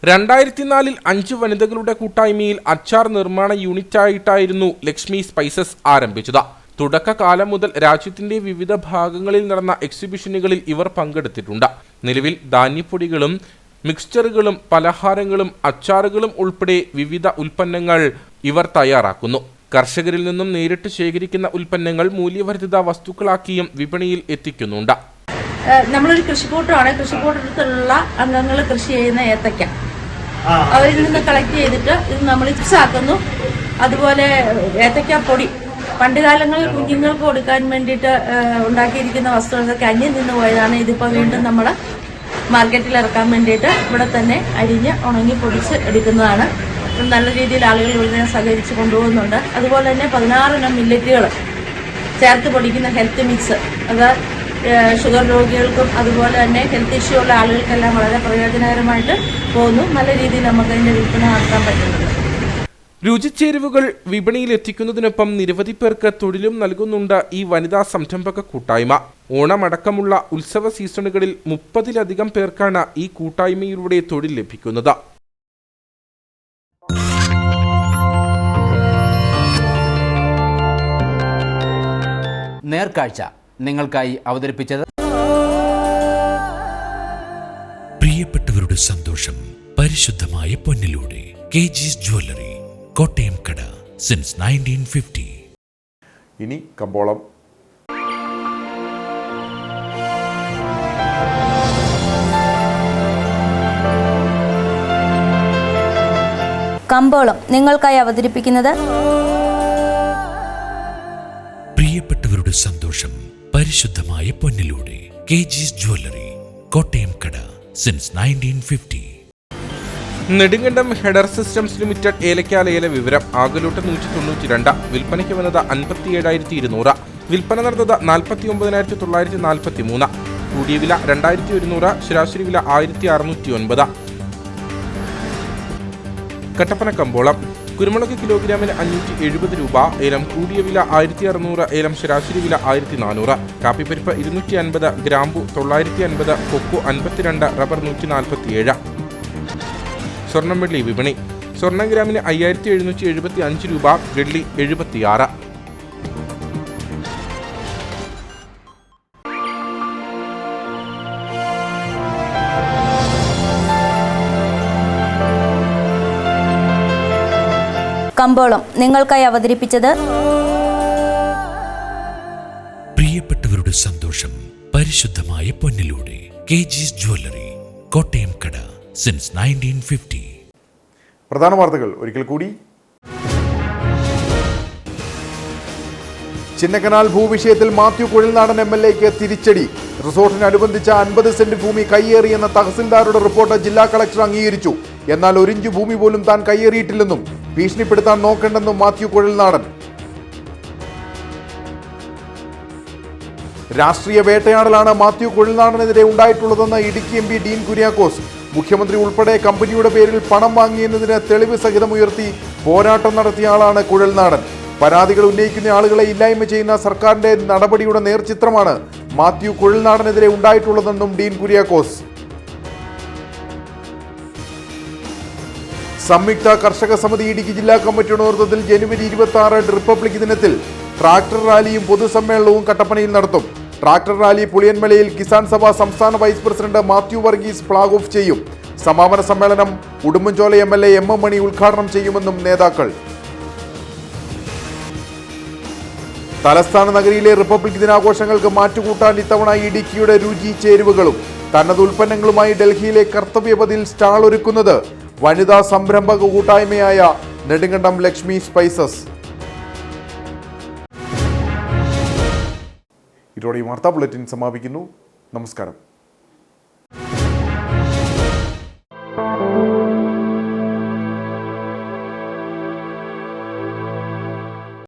ൽ 5 വനിതകളുടെ കൂട്ടായ്മയിൽ അച്ചാർ നിർമ്മാണ യൂണിറ്റായിട്ടായിരുന്നു ലക്ഷ്മി സ്പൈസസ് ആരംഭിച്ചത്. തുടക്കകാലം മുതൽ രാജ്യത്തിന്റെ വിവിധ ഭാഗങ്ങളിൽ നടന്ന എക്സിബിഷനുകളിൽ ഇവർ പങ്കെടുത്തിട്ടുണ്ട്. നിലവിൽ ധാന്യപ്പൊടികളും മിക്സ്ചറുകളും പലഹാരങ്ങളും അച്ചാറുകളും ഉൾപ്പെടെ വിവിധ ഉൽപ്പന്നങ്ങൾ ഇവർ തയ്യാറാക്കുന്നു. കർഷകരിൽ നിന്നും നേരിട്ട് ശേഖരിക്കുന്ന ഉൽപ്പന്നങ്ങൾ മൂല്യവർദ്ധിത വസ്തുക്കളാക്കിയും വിപണിയിൽ എത്തിക്കുന്നുണ്ട്. നമ്മളൊരു കൃഷിക്കൂട്ടമാണ്. കൃഷിക്കൂട്ടത്തിലുള്ള അംഗങ്ങൾ കൃഷി ചെയ്യുന്ന ഏത്തയ്ക്ക അവരിൽ നിന്ന് കളക്ട് ചെയ്തിട്ട് ഇത് നമ്മൾ ചിപ്സ് ആക്കുന്നു. അതുപോലെ ഏത്തയ്ക്ക പൊടി പണ്ട് കാലങ്ങളിൽ കുഞ്ഞുങ്ങൾക്ക് കൊടുക്കാൻ വേണ്ടിയിട്ട് ഉണ്ടാക്കിയിരിക്കുന്ന വസ്തുക്കളൊക്കെ അന്യം നിന്ന് പോയതാണ്. ഇതിപ്പോൾ വീണ്ടും നമ്മൾ മാർക്കറ്റിൽ ഇറക്കാൻ വേണ്ടിയിട്ട് ഇവിടെ തന്നെ അരിഞ്ഞ് ഉണങ്ങി പൊടിച്ച് എടുക്കുന്നതാണ്. നല്ല രീതിയിൽ ആളുകൾ ഇവിടെ സഹകരിച്ച് കൊണ്ടുപോകുന്നുണ്ട്. അതുപോലെ തന്നെ 16 മില്ലറ്റുകൾ ചേർത്ത് പൊടിക്കുന്ന ഹെൽത്ത് മിക്സ്, അത് ഷുഗർ രോഗികൾക്കും അതുപോലെ തന്നെ ഹെൽത്ത് ഇഷ്യൂ ഉള്ള ആളുകൾക്കെല്ലാം വളരെ പ്രയോജനകരമായിട്ട് പോകുന്നു. നല്ല രീതിയിൽ നമുക്ക് അതിൻ്റെ വിൽപ്പന നടത്താൻ പറ്റുന്നുണ്ട്. രുചിച്ചേരുവകൾ വിപണിയിൽ എത്തിക്കുന്നതിനൊപ്പം നിരവധി പേർക്ക് തൊഴിലും നൽകുന്നുണ്ട് ഈ വനിതാ സംരംഭക കൂട്ടായ്മ. ഓണമടക്കമുള്ള ഉത്സവ സീസണുകളിൽ 30-ലധികം പേർക്കാണ് ഈ കൂട്ടായ്മയിലൂടെ തൊഴിൽ ലഭിക്കുന്നത്. നേർക്കാഴ്ച നിങ്ങൾക്കായി അവതരിപ്പിച്ചത് പ്രിയപ്പെട്ടവരുടെ സന്തോഷം പരിശുദ്ധമായ പൊന്നിലൂടെ KG's ജ്വല്ലറി, കോട്ടയം കട സിൻസ് 1950. ഇനി കമ്പോളം. കമ്പോളം നിങ്ങൾക്കായി അവതരിപ്പിക്കുന്നത് പ്രിയപ്പെട്ടവരുടെ സന്തോഷം പരിശുദ്ധമായ പൊന്നിലൂടെ KG's ജ്വല്ലറി, കോട്ടയം കട since 1950. Nedumkandam header systems limited ഏലക്കാല ഏല വിവരം. ആകലോട്ട് 192, വിൽപ്പനയ്ക്ക് വന്നത് 57,200, വിൽപ്പന നടന്നത് 49,943, കൂടിയ വില 2,100, ശരാശരി വില 1,609. കട്ടപ്പന കമ്പോളം. കുരുമുളക് കിലോഗ്രാമിന് 570 രൂപ, ഏലം കൂടിയ വില 1,600, ഏലം ശരാശരി വില 1,400, കാപ്പിപ്പരിപ്പ് 250, ഗ്രാമ്പു 950, കൊക്കോ 52, റബ്ബർ 147. സ്വർണം വെള്ളി വിപണി. സ്വർണ്ണം ഗ്രാമിന് 5,775 രൂപ, വെള്ളി 76. കമ്പോളം നിങ്ങൾക്കായി അവതരിപ്പിച്ചത് പ്രിയപ്പെട്ടവരുടെ സന്തോഷം പരിശുദ്ധമായ പൊന്നിലൂടെ KG's ജ്വല്ലറി, കോട്ടയം കട സിൻസ് 1950. പ്രധാന വാർത്തകൾ ഒരിക്കൽ കൂടി. ചിന്നക്കനാൽ ഭൂവിഷയത്തിൽ മാത്യു കുഴൽനാടൻ MLAക്ക് തിരിച്ചടി. റിസോർട്ടിനനുബന്ധിച്ച 50 സെന്റ് ഭൂമി കയ്യേറിയെന്ന തഹസിൽദാരുടെ റിപ്പോർട്ട് ജില്ലാ കളക്ടർ അംഗീകരിച്ചു. എന്നാൽ 1 ഇഞ്ച് ഭൂമി പോലും താൻ കയ്യേറിയിട്ടില്ലെന്നും ഭീഷണിപ്പെടുത്താൻ നോക്കേണ്ടെന്നും മാത്യു കുഴൽനാടൻ. രാഷ്ട്രീയ വേട്ടയാടലാണ് മാത്യു കുഴൽനാടനെതിരെ ഉണ്ടായിട്ടുള്ളതെന്ന് ഇടുക്കി MP ഡീൻ കുര്യാക്കോസ്. മുഖ്യമന്ത്രി ഉൾപ്പെടെ കമ്പനിയുടെ പേരിൽ പണം വാങ്ങിയെന്നതിന് തെളിവ് സഹിതമുയർത്തി പോരാട്ടം നടത്തിയ ആളാണ് കുഴൽനാടൻ. പരാതികൾ ഉന്നയിക്കുന്ന ആളുകളെ ഇല്ലായ്മ ചെയ്യുന്ന സർക്കാരിന്റെ നടപടിയുടെ നേർചിത്രമാണ് മാത്യു കുഴൽനാടനെതിരെ ഉണ്ടായിട്ടുള്ളതെന്നും ഡീൻ കുര്യാക്കോസ്. സംയുക്ത കർഷക സമിതി ഇടുക്കി ജില്ലാ കമ്മിറ്റിയുടെ നേതൃത്വത്തിൽ ജനുവരി 26 റിപ്പബ്ലിക് ദിനത്തിൽ ട്രാക്ടർ റാലിയും പൊതുസമ്മേളനവും കട്ടപ്പനയിൽ നടത്തും. ട്രാക്ടർ റാലി പുളിയൻമലയിൽ കിസാൻ സഭ സംസ്ഥാന vice president Mathew Varghese flag off ചെയ്യും. സമാപന സമ്മേളനം ഉടുമ്പൻചോല MLA MM മണി ഉദ്ഘാടനം ചെയ്യുമെന്നും നേതാക്കൾ. തലസ്ഥാന നഗരിയിലെ റിപ്പബ്ലിക് ദിനാഘോഷങ്ങൾക്ക് മാറ്റുകൂട്ടാൻ ഇത്തവണ ഇടുക്കിയുടെ രുചി ചേരുവകളും തനത് ഉൽപ്പന്നങ്ങളുമായി ഡൽഹിയിലെ കർത്തവ്യപതിയിൽ സ്റ്റാൾ ഒരുക്കുന്നത് വനിതാ സംരംഭക കൂട്ടായ്മയായ നെടുങ്കണ്ടം ലക്ഷ്മി സ്പൈസസ്. ഇതോടെ ഈ വാർത്താ ബുള്ളറ്റിൻ സമാപിക്കുന്നു. നമസ്കാരം.